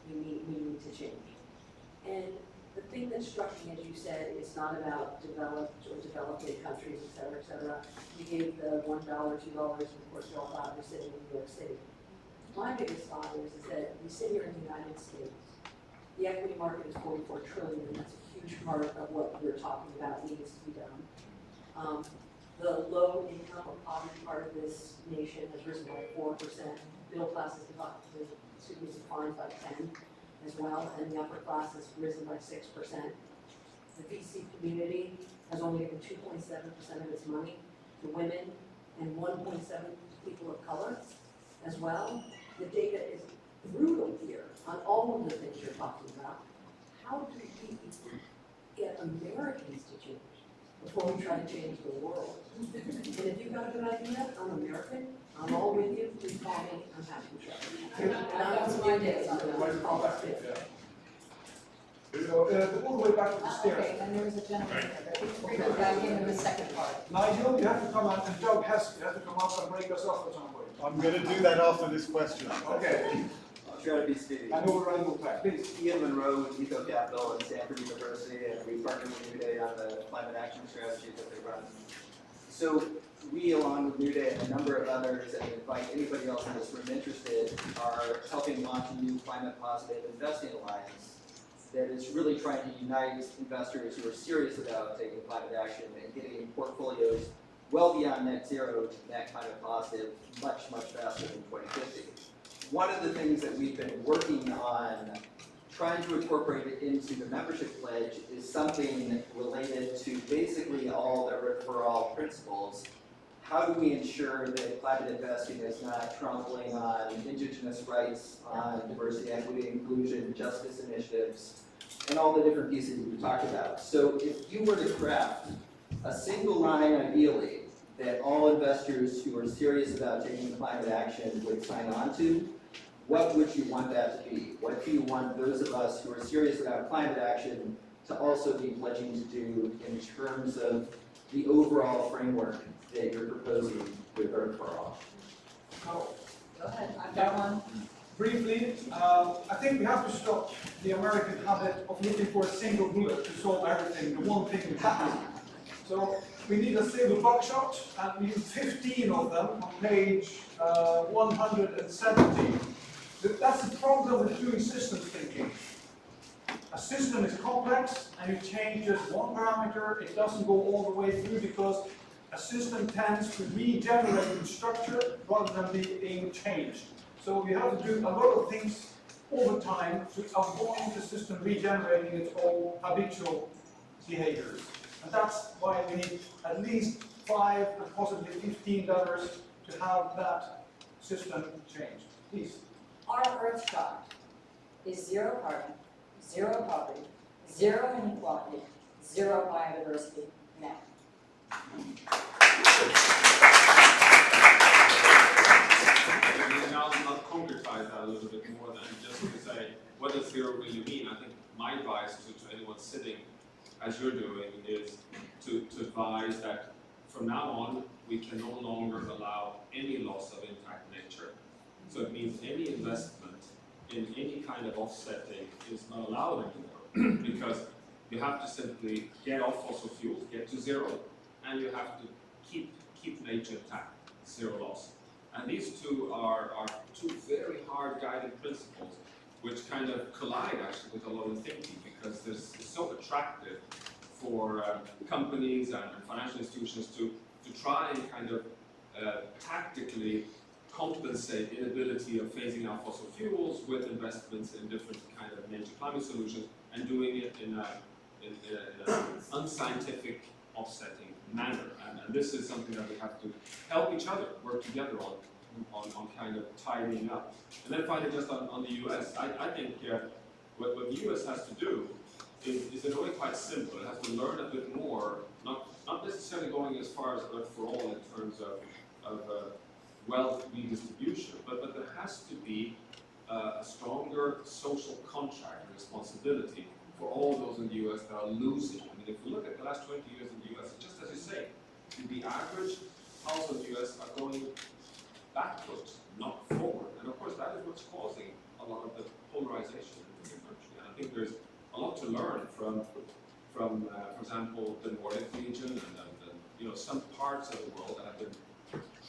Speaker 9: we need to change. And the thing that struck me, as you said, it's not about developed or developing countries, et cetera, You gave the $1, $2, and of course you're all about you're sitting in New York City. My biggest thought is that we sit here in the United States. The equity market is $44 trillion, and that's a huge part of what we're talking about needs to be done. The low income or poverty part of this nation has risen by 4%. Middle class has declined by 10 as well, and the upper class has risen by 6%. The VC community has only given 2.7% of its money to women and 1.7% to people of color as well. The data is brutal here on all of the things you're talking about. How do we get Americans to change before we try to change the world? And if you've got a good idea, I'm American, I'm all with you, please call me, I'm happy to try. And I don't see ideas on that, call us too.
Speaker 4: So, all the way back to the stairs.
Speaker 2: Okay, and there was a gentleman there, but we go back into the second part.
Speaker 4: Nigel, you have to come out, and Doug Hess, you have to come up and break us off at some point.
Speaker 1: I'm going to do that after this question.
Speaker 4: Okay.
Speaker 10: I'll try to be speedy.
Speaker 4: I know we're running out of time. Please.
Speaker 10: Ian Monroe with Eco Capital and Stanford University, and we partner with Newday on the climate action strategy that they run. So we, along with Newday and a number of others, and invite anybody else in this room interested, are helping launch a new climate positive investing alliance that is really trying to unite investors who are serious about taking climate action and getting portfolios well beyond net zero to net climate positive much, much faster than 2050. One of the things that we've been working on trying to incorporate it into the membership pledge is something related to basically all the referral principles. How do we ensure that climate investing is not trampling on indigenous rights, on diversity, equity, inclusion, justice initiatives, and all the different pieces we talked about? So if you were to craft a single line, ideally, that all investors who are serious about taking climate action would sign on to, what would you want that to be? What do you want those of us who are serious about climate action to also be pledging to do in terms of the overall framework that you're proposing with Earth for All?
Speaker 2: Go ahead, I've got one.
Speaker 4: Briefly, I think we have to stop the American habit of looking for a single bullet to solve everything, the one thing we can do. So we need a single buckshot, and we use 15 of them on page 170. That's the problem with doing systems thinking. A system is complex, and you change just one parameter, it doesn't go all the way through because a system tends to regenerate in structure rather than being changed. So we have to do a lot of things all the time to avoid the system regenerating its old habitual behaviors. And that's why we need at least 5 and possibly $15 to have that system changed. Please.
Speaker 2: Our Earth chart is 0 carbon, 0 poverty, 0 inequality, 0 biodiversity now.
Speaker 3: And I'll concretize that a little bit more than just to say, what does zero really mean? I think my advice to anyone sitting, as you're doing, is to advise that from now on, we can no longer allow any loss of intact nature. So it means any investment in any kind of offsetting is not allowed anymore, because you have to simply get off fossil fuels, get to zero, and you have to keep nature intact, zero loss. And these two are two very hard guiding principles, which kind of collide actually with a lot of thinking, because it's so attractive for companies and financial institutions to try and kind of tactically compensate inability of phasing out fossil fuels with investments in different kind of nature climate solutions, and doing it in an unscientific offsetting manner. And this is something that we have to help each other work together on kind of tidying up. And then finally, just on the US, I think what the US has to do is in a way quite simple. It has to learn a bit more, not necessarily going as far as Earth for All in terms of wealth redistribution, but there has to be a stronger social contract and responsibility for all those in the US that are losing. I mean, if we look at the last 20 years in the US, just as you say, the average household in the US are going backwards, not forward. And of course, that is what's causing a lot of the polarization in the country. And I think there's a lot to learn from for example, the Nordic region and some parts of the world that have been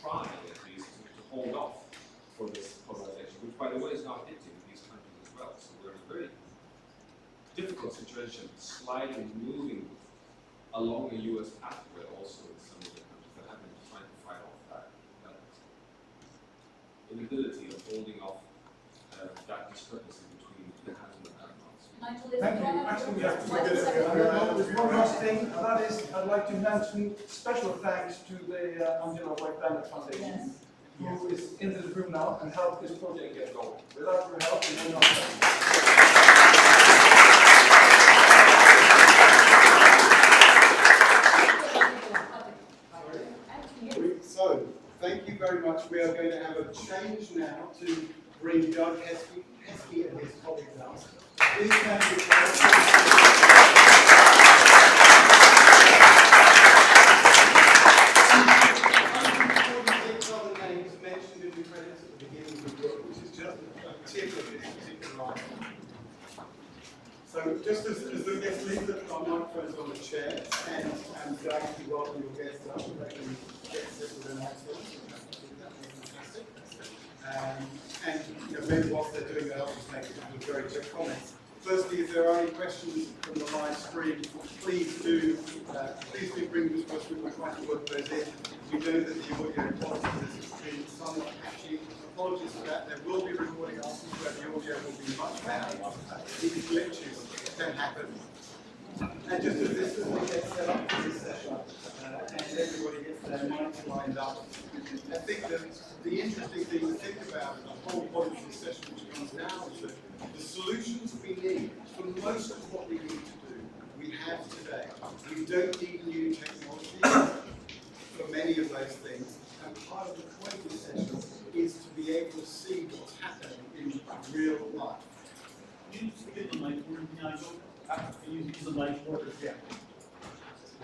Speaker 3: trying at least to hold off for this polarization, which by the way is not hitting these countries as well. So we're in a very difficult situation, sliding, moving along a US pathway also in some of the countries that have been trying to fight off that inability of holding off that discrepancy between the has and the have-nots.
Speaker 4: Thank you. Actually, we have there's one last thing, and that is, I'd like to mention special thanks to the Newday Foundation, who is in the room now and helped this project get going. Without your help, we would not
Speaker 1: So, thank you very much. We are going to have a change now to bring Doug Heskey and his colleagues out. Please stand with other names mentioned in the credits at the beginning of the book, which is just a tip of this particular line. So, just as the guests leave, look at our microphones on the chair, and Doug, if you welcome your guests up, they can get settled in afterwards. Fantastic. And maybe whilst they're doing that, I'll just make a couple of very quick comments. Firstly, if there are any questions from the live stream, please do bring them to us. We will try to work those in. We know that the audio quality has been somewhat patchy. Apologies for that. There will be recording afterwards where the audio will be much better. These glitches can happen. And just as this is what gets set up for this session, and everybody gets their mics lined up, I think that the interesting thing to think about the whole point of this session which comes now is that the solutions we need for most of what we need to do, we have today. We don't need new technology for many of those things, and part of the point of this session is to be able to see what's happening in real life.
Speaker 11: Can you just get the mic word behind you? Use the mic word, yeah.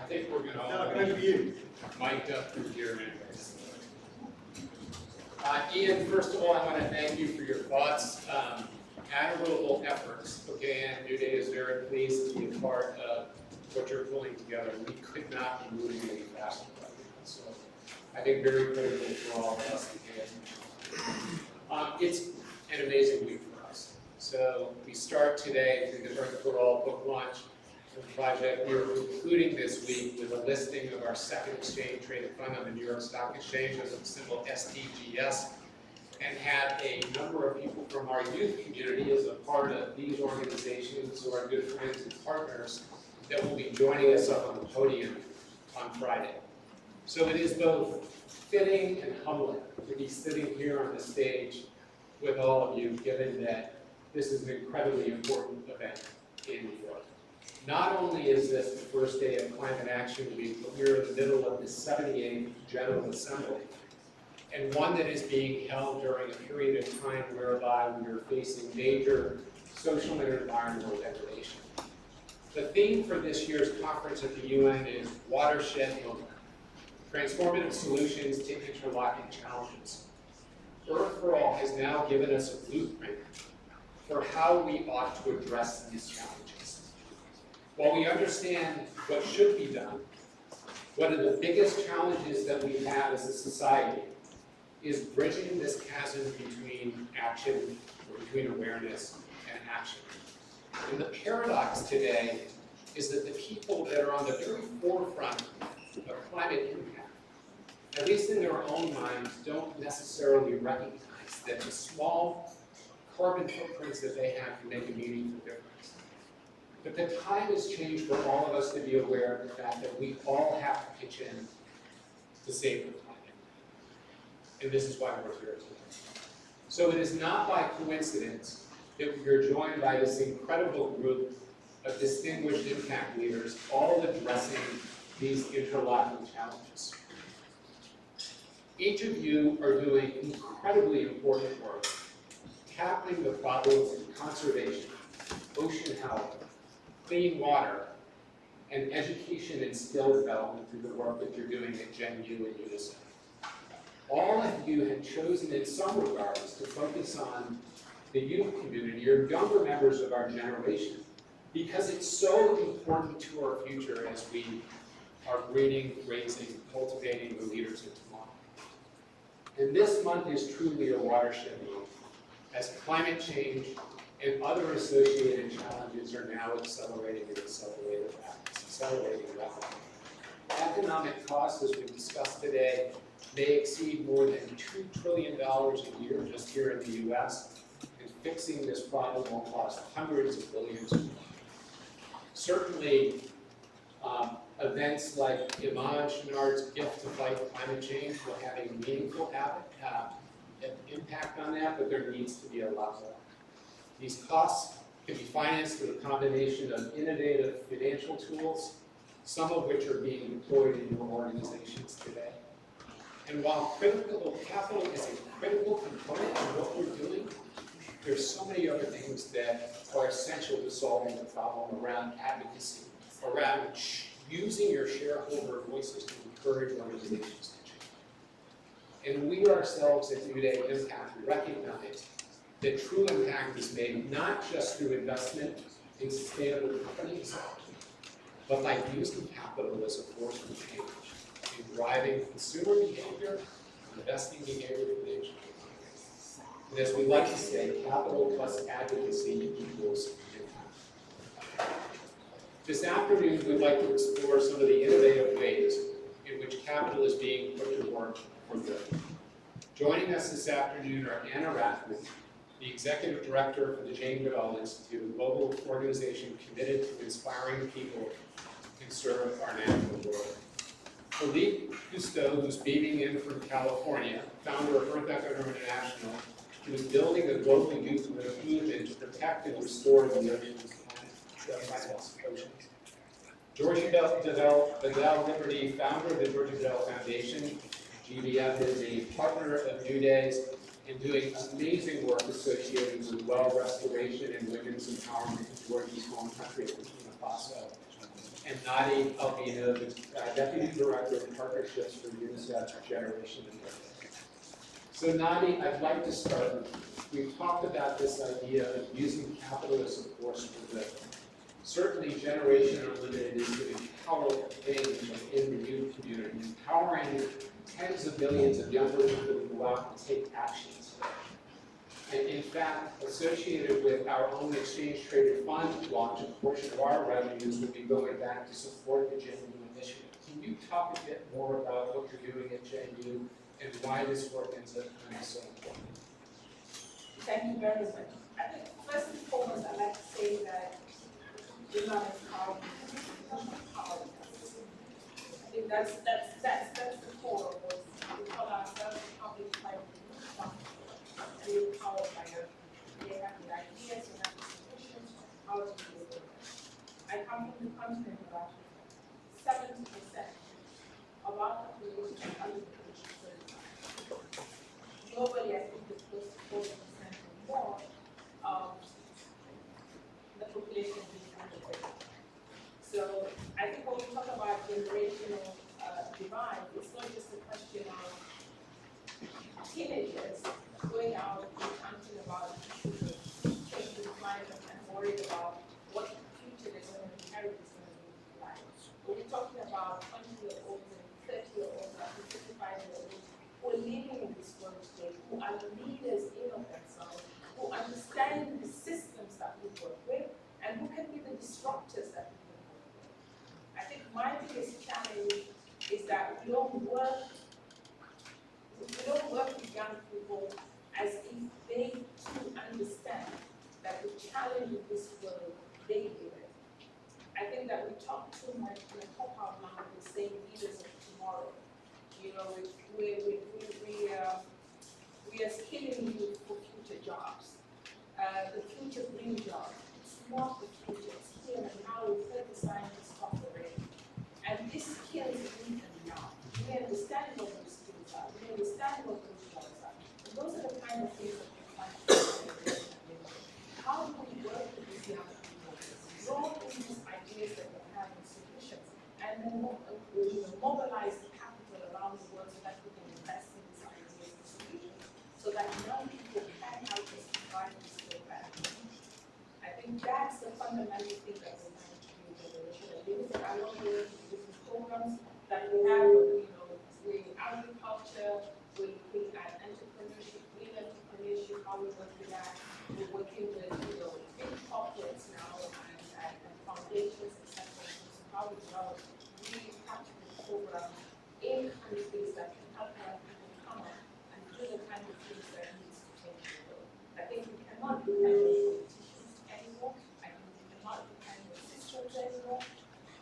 Speaker 12: I think we're going to
Speaker 1: Now, over to you.
Speaker 12: mic up through here anyways. Ian, first of all, I want to thank you for your thoughts. Admirable efforts, okay, and Newday is very pleased to be a part of what you're pulling together. We could not be moving any faster right now, so I think very critical for all of us to pay attention. It's an amazing week for us. So we start today through the Earth for All book launch. project. We are concluding this week with a listing of our second exchange traded fund on the New York Stock Exchange as a symbol SDGS, and have a number of people from our youth community as a part of these organizations who are good friends and partners that will be joining us up on the podium on Friday. So it is both fitting and humbling to be sitting here on the stage with all of you, given that this is an incredibly important event in New York. Not only is this the first day of Climate Action Week, but we're in the middle of the 78th General Assembly, and one that is being held during a period of time whereby we are facing major social and environmental degradation. The theme for this year's conference at the UN is Watershed Moment, Transformative Solutions to Interlocking Challenges. Earth for All has now given us a blueprint for how we ought to address these challenges. While we understand what should be done, one of the biggest challenges that we have as a society is bridging this chasm between action, or between awareness and action. And the paradox today is that the people that are on the very forefront of climate impact, at least in their own minds, don't necessarily recognize that the small carbon footprints that they have can make a meaningful difference. But the time has changed for all of us to be aware of the fact that we all have to pitch in to save the planet. And this is why we're here today. So it is not by coincidence that we are joined by this incredible group of distinguished impact leaders, all addressing these interlocking challenges. Each of you are doing incredibly important work, tackling the problems in conservation, ocean health, clean water, and education and skill development through the work that you're doing at GenU and UNICEF. All of you have chosen in some regards to focus on the youth community or younger members of our generation, because it's so important to our future as we are breeding, raising, cultivating the leaders of tomorrow. And this month is truly a watershed month, as climate change and other associated challenges are now accelerating rapidly. Economic costs, as we discussed today, may exceed more than $2 trillion a year just here in the US, and fixing this problem will cost hundreds of billions more. Certainly, events like Imad Shinard's gift to fight climate change will have a meaningful impact on that, but there needs to be a lot more. These costs can be financed through a combination of innovative financial tools, some of which are being deployed in your organizations today. And while capital is a critical component of what we're doing, there's so many other things that are essential to solving the problem around advocacy, around using your shareholder voices to encourage organizations to change. And we ourselves at Newday Impact recognize that true impact is made not just through investment in sustainable companies, but by using capital as a force for change, in driving consumer behavior, investing behavior for the nation. And as we like to say, capital plus advocacy equals impact. This afternoon, we'd like to explore some of the innovative ways in which capital is being put to work for good. Joining us this afternoon are Anna Rathmann, the Executive Director for the Jane Goodall Institute, a global organization committed to inspiring people to conserve our natural world. Philippe Cousteau, who's beaming in from California, founder of Earth Echo International, who is building a global youth movement to protect and restore the oceans. Georgie Badiel Liberty, founder of the Georgie Badiel Foundation. GBF is a partner of Newday's and doing amazing work associated with well restoration and women's empowerment in Georgie's home country of Burkina Faso. And Nadi Albino, the Deputy Director of Partnerships for UNICEF Generation and Work. So Nadi, I'd like to start. We've talked about this idea of using capital as a force for good. Certainly, Generation Unlimited is doing powerful things in the youth community, empowering tens of millions of younger people to go out and take actions. And in fact, associated with our own exchange traded fund launch, a portion of our revenues will be going back to support the JNU initiative. Can you talk a bit more about what you're doing at JNU and why this work ends up being so important?
Speaker 6: Thank you very much. I think first and foremost, I'd like to say that we're not empowering, empowering us. I think that's the core of what we call ourselves public-private partnership. We're empowered by them. They have the ideas, they have the solutions, how to do it. I come from the continent of Africa. 70% of our population is underprivileged certified. Globally, I think it's close to 40% or more of the population being underprivileged. So I think when we talk about generational divide, it's not just a question of teenagers going out and thinking about changing the climate and worried about what the future they're going to inherit is going to be like. But we're talking about 20-year-olds and 30-year-olds and 55-year-olds who are living in this world today, who are leaders in of themselves, who understand the systems that we work with, and who can be the disruptors that we can work with. I think my biggest challenge is that we don't work with young people as if they too understand that the challenge of this world, they do it. I think that we talk too much in a pop-out now with the same leaders of tomorrow. You know, we are skilling you for future jobs. The future brings jobs. It's not the future, it's here and now. We've heard the scientists talk already. And this skills we can now. We understand what those skills are. We understand what those jobs are. And those are the kind of things that we find. How do we work with these young people? Draw in these ideas that we have and solutions, and then mobilize the capital around the world so that we can invest in these ideas and solutions, so that young people can help us to drive this skill back. I think that's the fundamental thing that we're trying to do in generation. And I want to work with different programs that we have, you know, with agriculture, we're looking at entrepreneurship, green entrepreneurship, how we work with that. We're working with, you know, big corporates now and foundations, etc. So how we develop really practical programs in countries that can help our people come up and do the kind of things that needs to change the world. I think we cannot depend on politicians anymore. I think we cannot depend on systems anymore.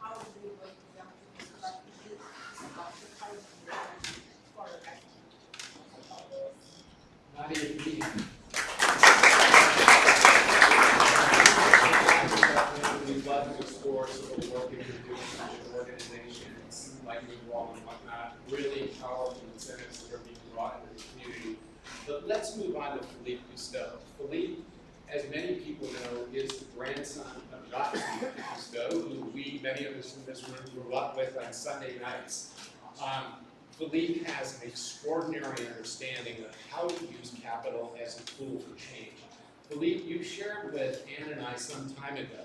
Speaker 6: How do we work with young people so that we do about the current reality for a better future?
Speaker 12: Nadia, we'd love to explore some of the work that you're doing with organizations like Newday and whatnot, really powerful incentives that are being brought into the community. But let's move on to Philippe Cousteau. Philippe, as many people know, is the grandson of Rathmann Cousteau, who many of us in this room grew up with on Sunday nights. Philippe has an extraordinary understanding of how to use capital as a tool for change. Philippe, you shared with Ann and I some time ago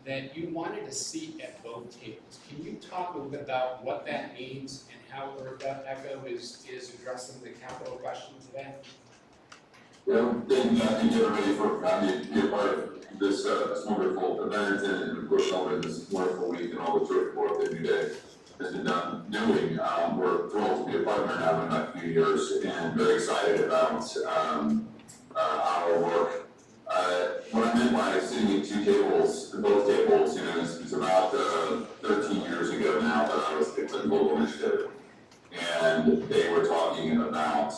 Speaker 12: that you wanted a seat at both tables. Can you talk a little bit about what that means and how Echo is addressing the capital question today?
Speaker 13: Well, thank you everybody for having me be a part of this wonderful event and of course over this wonderful week and all the terrific work that Newday has been doing. We're thrilled to be a partner now in a few years and very excited about our work. What I meant by sitting at two tables, both tables, you know, it's about 13 years ago now that I was at the Global Initiative, and they were talking about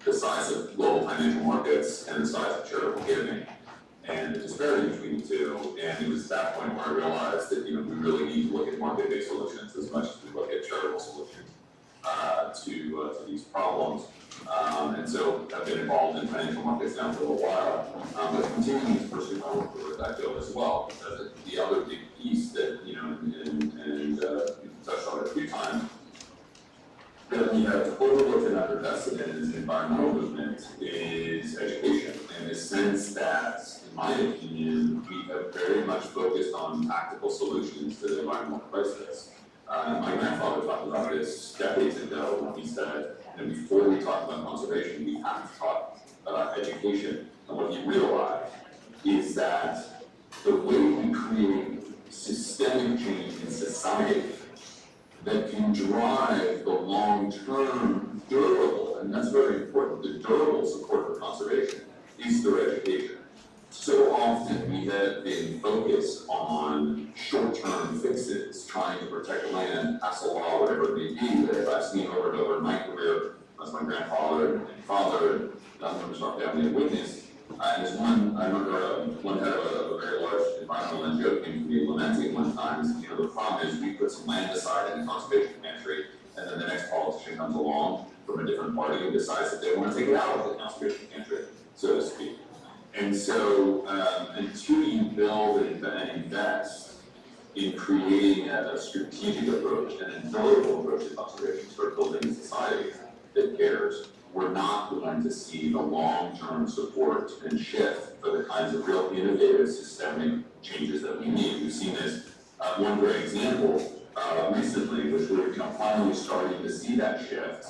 Speaker 13: the size of global financial markets and the size of charitable giving, and the disparity between the two. And it was at that point where I realized that, you know, we really need to look at market-based solutions as much as we look at charitable solutions to these problems. And so I've been involved in financial markets now for a little while, but continuing to pursue my work with that field as well, because the other big piece that, you know, and you've touched on it a few times, that we have overlooked and underinvested in the environmental movement is education, in the sense that, in my opinion, we have very much focused on tactical solutions to the environmental crisis. My grandfather talked about this decades ago when he said, you know, before we talk about conservation, we have to talk about education. And what he realized is that the way we create systemic change in society that can drive the long-term, durable, and that's very important, the durable support for conservation is through education. So often we have been focused on short-term fixes, trying to protect land, pass a law, whatever it may be, that I've seen over and over in my career, as my grandfather and father and members of our family have witnessed. And there's one, I remember one head of a very large environmental NGO came to me lamenting one time, and said, the problem is we put some land aside in the conservation pantry, and then the next politician comes along from a different party and decides that they want to take it out of the conservation pantry, so to speak. And so, until you build and invest in creating a strategic approach and a durable approach to conservation, start building a society that cares, we're not going to see the long-term support and shift for the kinds of real innovative systemic changes that we need. We've seen this one great example recently, which we're finally starting to see that shift.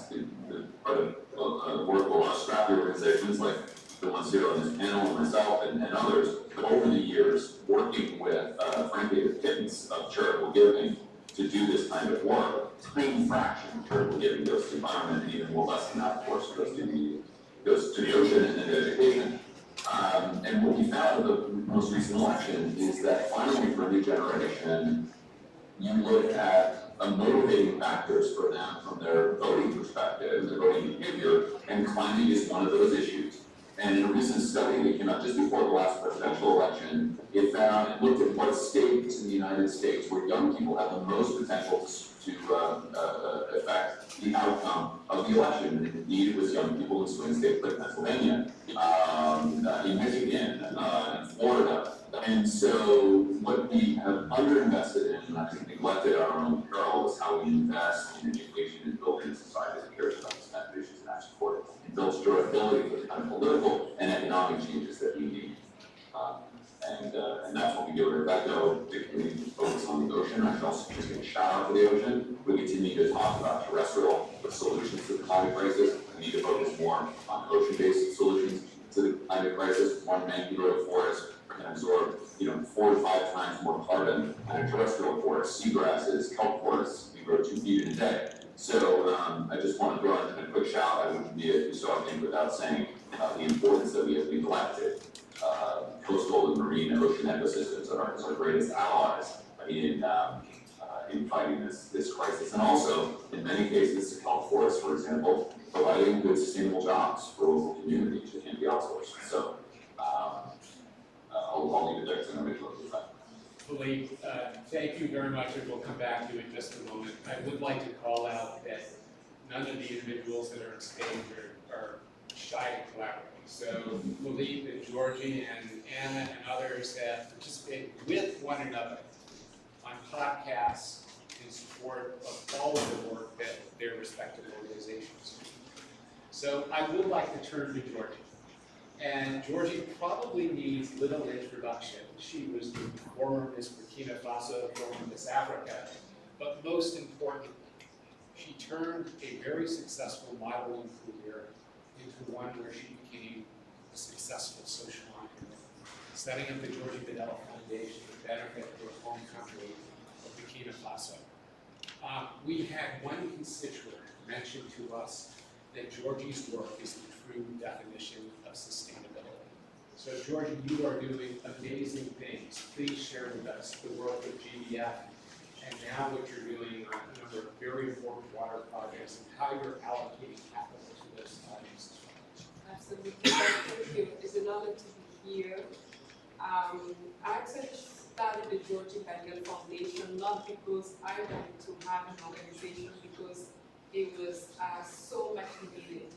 Speaker 13: Part of work with a lot of scrappy organizations like the ones here on this panel, and myself and others, but over the years, working with, frankly, the pittance of charitable giving to do this kind of work. Tiny fraction of charitable giving goes to the environment, and even more less than that, of course, goes to the ocean and into education. And what we found in the most recent election is that finally, for a new generation, you look at motivating factors for them from their voting perspective, their voting behavior, and climate is one of those issues. And in a recent study that came out just before the last presidential election, it looked at what states in the United States where young people have the most potential to affect the outcome of the election. And indeed, it was young people in swing states like Pennsylvania, in Michigan, in Florida. And so what we have underinvested in, and I think neglected our own peril, is how we invest in education and building a society that cares about these kind of issues and actually support it. It builds durability for the kind of political and economic changes that we need. And that's what we do. In fact, particularly focus on the ocean. I should also just give a shout out to the ocean. We continue to talk about terrestrial solutions to the climate crisis. We need to focus more on ocean-based solutions to the climate crisis. One mangrove forest can absorb, 4 to 5 times more carbon than a terrestrial forest. Seagrasses, kelp forests, we grow 2 feet in a day. So I just want to throw in a quick shout. I wouldn't be a Cousteau, I think, without saying the importance that we have neglected. Coastal and marine and ocean ecosystems are our greatest allies in fighting this crisis. And also, in many cases, kelp forests, for example, providing good sustainable jobs for local communities that can be outsourced. So I'll leave it there because I'm going to make a little bit of that.
Speaker 12: Philippe, thank you very much, and we'll come back to you in just a moment. I would like to call out that none of the individuals that are on stage are shy to collaborate. So Philippe and Georgie and Anna and others have participated with one another on podcasts in support of all of the work that their respective organizations do. So I would like to turn to Georgie. And Georgie probably needs little introduction. She was the former Miss Burkina Faso, former Miss Africa, but most importantly, she turned a very successful modeling career into one where she became a successful social entrepreneur, setting up the Georgie Badiel Foundation to benefit her home country of Burkina Faso. We had one constituent mention to us that Georgie's work is the true definition of sustainability. So Georgie, you are doing amazing things. Please share with us the work of GBF and now what you're doing on a number of very important water projects and how you're allocating capital to those projects.
Speaker 7: Absolutely, thank you. It's an honor to be here. I actually started the Georgie Badiel Foundation not because I wanted to have an organization, because it was so much needed.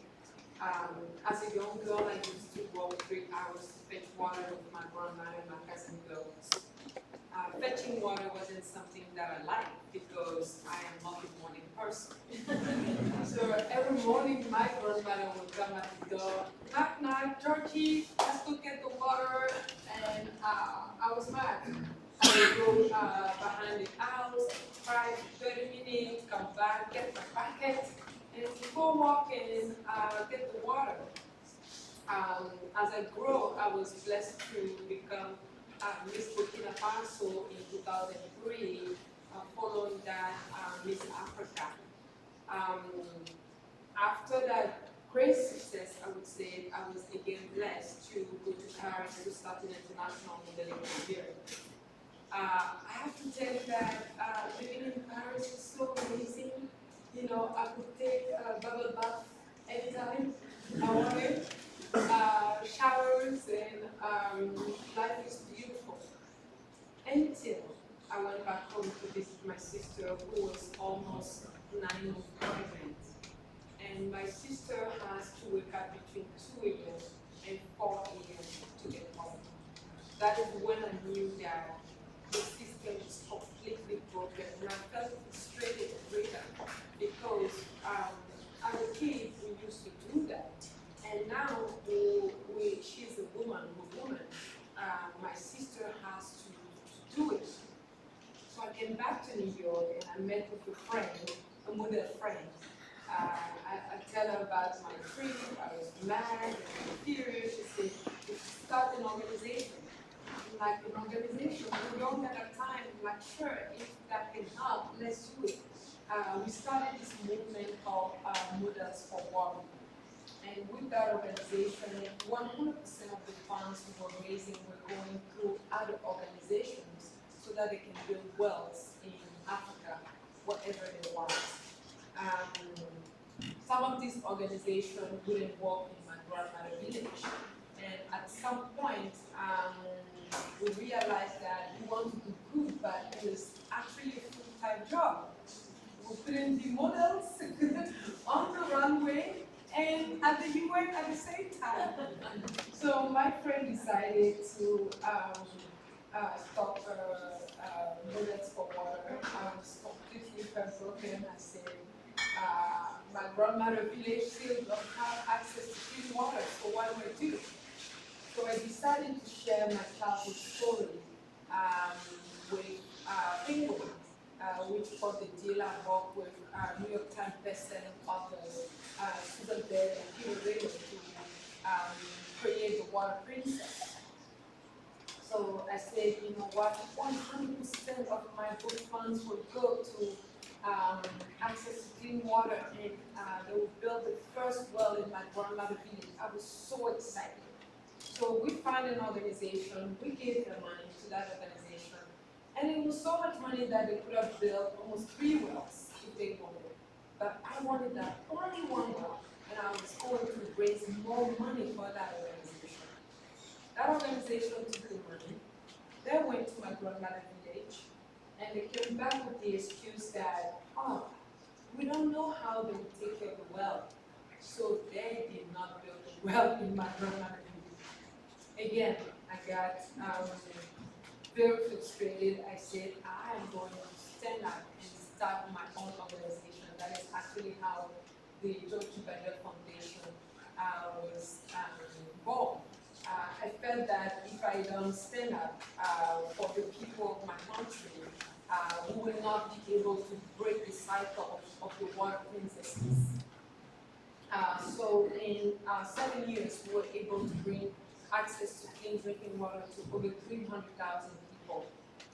Speaker 7: As a young girl, I used to walk 3 hours to fetch water with my grandmother and my cousin girls. Fetching water wasn't something that I liked because I am not a morning person. So every morning my grandmother would come at the door, knock knock, Georgie, let's go get the water, and I was mad. I would go behind the house, 5-30 minutes, come back, get my bucket, and before walking, get the water. I grow, I was blessed to become Miss Burkina Faso in 2003, following that Miss Africa. After that great success, I would say, I was again blessed to go to Paris to start an international modeling career. I have to tell you that living in Paris is so amazing. You know, I could take a bubble bath anytime I wanted. Showers and life is beautiful. Until I went back home to visit my sister who was almost 9 months pregnant. And my sister has to wake up between 2 a.m. and 4 a.m. to get home. That is when I knew that the system is completely broken. And I felt frustrated with her because as a kid, we used to do that. And now she's a woman, my sister has to do it. So I came back to New York and I met with a friend, a model friend. I tell her about my trip, I was mad, and furious. She said, we should start an organization. I'm like, an organization? We don't have that time. I'm like, sure, if that can help, let's do it. We started this movement called Models for Water. And with that organization, 100% of the funds we were raising were going through other organizations so that they can build wells in Africa, whatever they want. Some of these organizations wouldn't work in my grandmother village. And at some point, we realized that we wanted to do good, but it was actually a full-time job. We couldn't be models on the runway and at the UN at the same time. So my friend decided to stop Models for Water. I was completely heartbroken. I said, my grandmother village still don't have access to clean water, so what do I do? So I decided to share my childhood story with Philippe, which for the deal I worked with New York Times bestselling authors Susan Bell and Philippe to create the Water Princess. So I said, you know what, 100% of my book funds will go to access to clean water, and they will build the first well in my grandmother village. I was so excited. So we found an organization, we gave them money to that organization, and it was so much money that they could have built almost 3 wells if they wanted. But I wanted that only 1 well, and I was going to raise more money for that organization. That organization took the money, they went to my grandmother village, and they came back with the excuse that, oh, we don't know how they will take care of the well. So they did not build the well in my grandmother village. Again, I got very frustrated. I said, I am going to stand up and start my own organization. That is actually how the Georgie Badiel Foundation was born. I felt that if I don't stand up for the people of my country, we will not be able to break the cycle of the water princesses. So in 7 years, we were able to bring access to clean drinking water to over 300,000 people.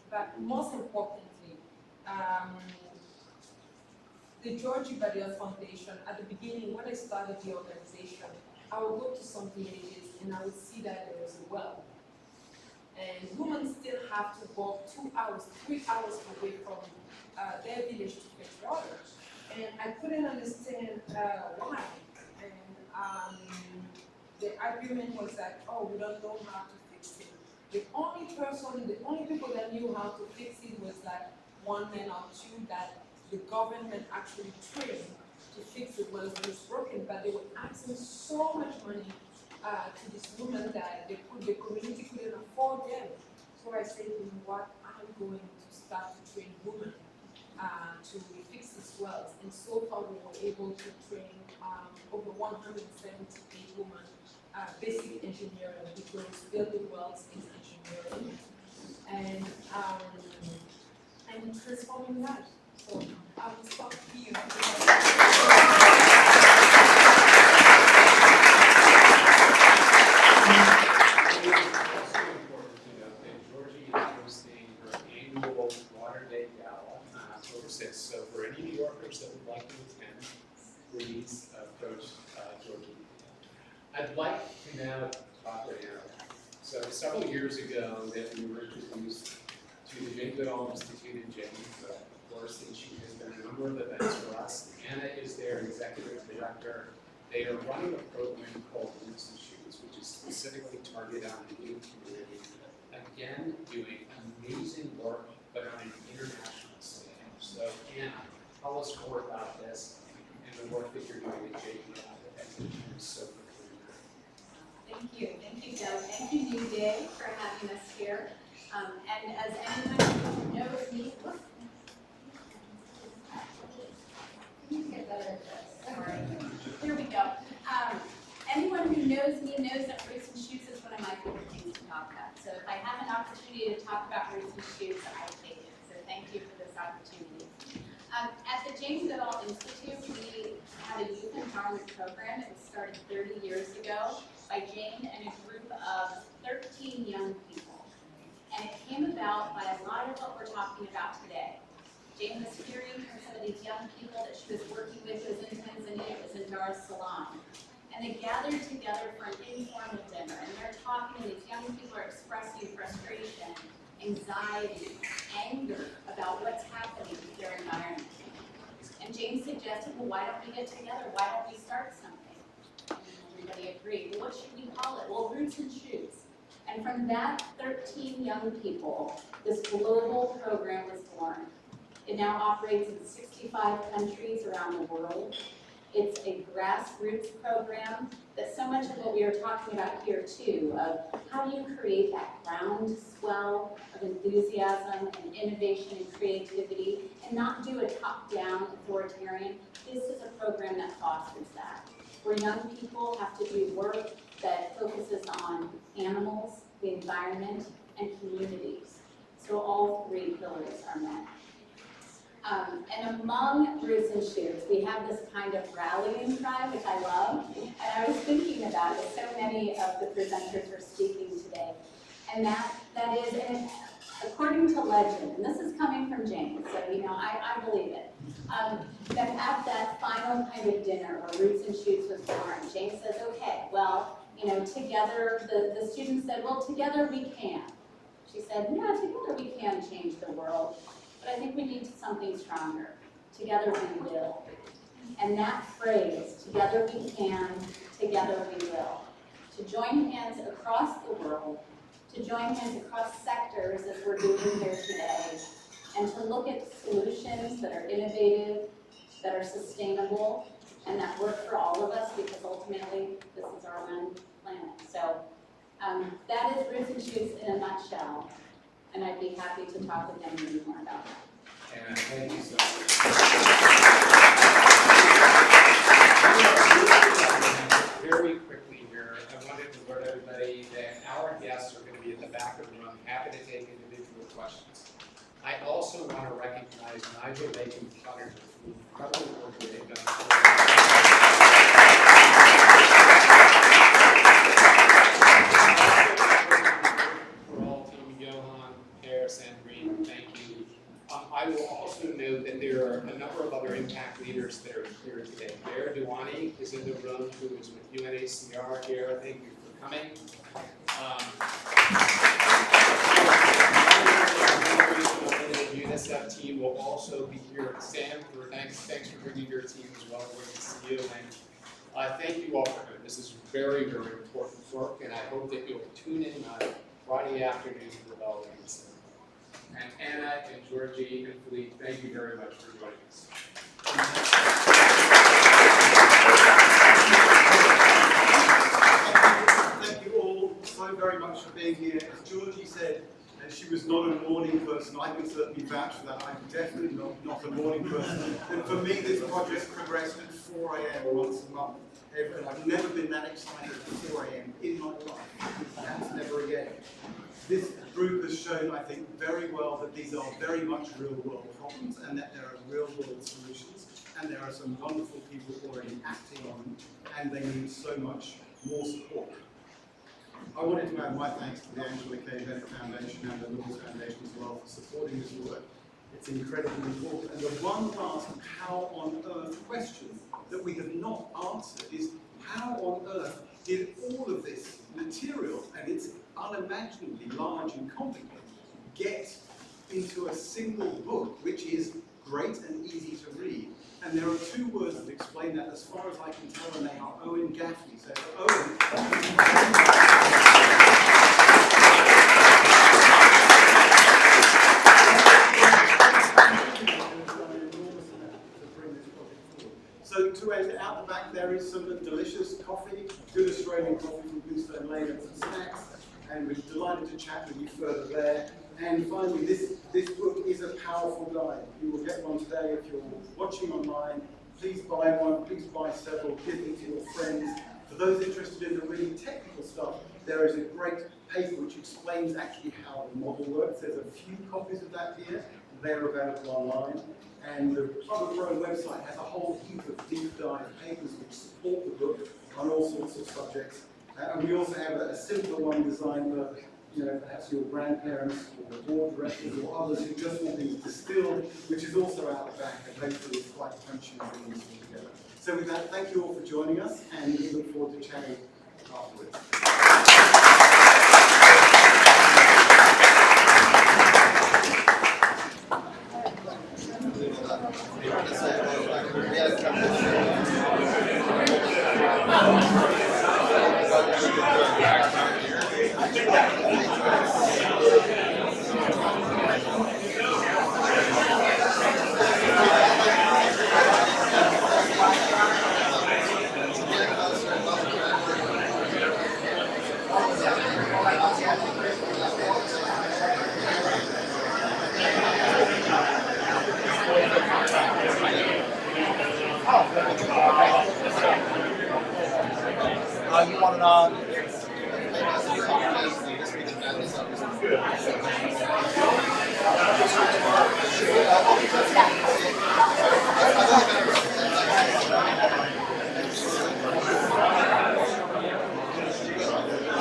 Speaker 7: But most importantly, the Georgie Badiel Foundation, at the beginning, when I started the organization, I would go to some villages and I would see that there was a well. And women still have to walk 2 hours, 3 hours away from their village to fetch water. And I couldn't understand why. And the argument was that, oh, we don't know how to fix it. The only people that knew how to fix it was like 1 man or 2 that the government actually trained to fix it when it was broken, but they were asking so much money to this woman that the community couldn't afford them. So I said, you know what, I'm going to start to train women to fix these wells. And so far we were able to train over 178 women basic engineering, because building wells is engineering, and transforming lives. So I will stop here.
Speaker 12: to now talk to Anna. So several years ago, that we were introduced to the Jane Goodall Institute in Jane, of course, and she has done a number of events for us. Anna is their executive director. They are running a program called Roots and Shoots, which is specifically targeted on the youth community. Again, doing amazing work, but on an international scale. So Anna, tell us more about this and the work that you're doing at Jane Goodall. So
Speaker 2: Thank you, Joe. Thank you, Newday, for having us here. And as anyone who knows me, get better at this. Sorry. Here we go. Anyone who knows me knows that Roots and Shoots is one of my favorite things to talk about. So if I have an opportunity to talk about Roots and Shoots, I take it. So thank you for this opportunity. At the Jane Goodall Institute, we had a youth empowerment program. It was started 30 years ago by Jane and a group of 13 young people. And it came about by a lot of what we're talking about today. Jane was hearing from some of these young people that she was working with. It was in Tanzania, it was in Dar es Salaam. And they gathered together for an informal dinner, and they're talking, and these young people are expressing frustration, anxiety, anger about what's happening with their environment. And Jane suggested, well, why don't we get together? Why don't we start something? And everybody agreed. Well, what should we call it? Well, Roots and Shoots. And from that 13 young people, this global program was born. It now operates in 65 countries around the world. It's a grassroots program that so much of what we are talking about here too, of how do you create that groundswell of enthusiasm and innovation and creativity and not do a top-down authoritarian. This is a program that fosters that, where young people have to do work that focuses on animals, the environment, and communities. So all three pillars are met. And among Roots and Shoots, we have this kind of rallying cry, which I love. And I was thinking about it, so many of the presenters were speaking today. And that is, and according to legend, and this is coming from Jane, so I believe it, that at that final kind of dinner where Roots and Shoots was born, Jane says, okay, well, together, the students said, well, together we can. She said, yeah, together we can change the world. But I think we need something stronger. Together we will. And that phrase, together we can, together we will. To join hands across the world, to join hands across sectors as we're doing here today, and to look at solutions that are innovative, that are sustainable, and that work for all of us, because ultimately this is our one planet. So that is Roots and Shoots in a nutshell. And I'd be happy to talk with them and more about that.
Speaker 12: And thank you so much. Very quickly here, I wanted to alert everybody that our guests are going to be at the back of the room, happy to take individual questions. I also want to recognize Nigel Bacon Pottinger for the incredible work that they've done. Johan, Sandrine, thank you. I will also note that there are a number of other impact leaders that are here today. Johan is in the room, who is with UNHCR here. Thank you for coming. The UNICEF team will also be here. Sam, thanks for bringing your team as well. Great to see you. And thank you all for coming. This is very, very important work, and I hope that you'll tune in on Friday afternoon for the bell rings. And Anna and Georgie and Philippe, thank you very much for joining us.
Speaker 1: Thank you all so very much for being here. As Georgie said, she was not a morning person. I can certainly vouch for that. I'm definitely not a morning person. And for me, this project progressed at 4 a.m. once a month. And I've never been that excited at 4 a.m. in my life. Perhaps never again. This group has shown, I think, very well that these are very much real-world problems and that there are real-world solutions, and there are some wonderful people already acting on them, and they need so much more support. I wanted to add my thanks to the Angela K. Bennett Foundation and the Laws Foundation as well for supporting this work. It's incredibly important. And the one last how on earth question that we have not answered is how on earth did all of this material, and it's unimaginably large and complicated, get into a single book, which is great and easy to read. And there are two words that explain that as far as I can tell, and they are Owen Gaffney. So Owen. So to end out the back there is some delicious coffee, good Australian coffee from Cousteau and some snacks, and we're delighted to chat with you further there. And finally, this book is a powerful guide. You will get one today if you're watching online. Please buy one, please buy several, give them to your friends. For those interested in the really technical stuff, there is a great paper which explains actually how the model works. There's a few copies of that here. They're available online. And the Pottinger website has a whole heap of deep dive papers which support the book on all sorts of subjects. And we also have a simpler one designed for, perhaps your grandparents or board directors or others who just want things distilled, which is also out the back, and hopefully it's quite punchy and bringing things all together. So with that, thank you all for joining us, and we look forward to chatting afterwards.
Speaker 10: You want it on?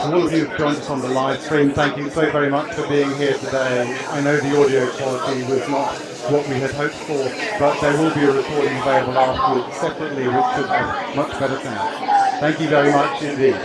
Speaker 14: To all of you who've joined us on the live stream, thank you so very much for being here today. I know the audio quality was not what we had hoped for, but there will be a recording available afterwards separately which should have much better sound. Thank you very much indeed.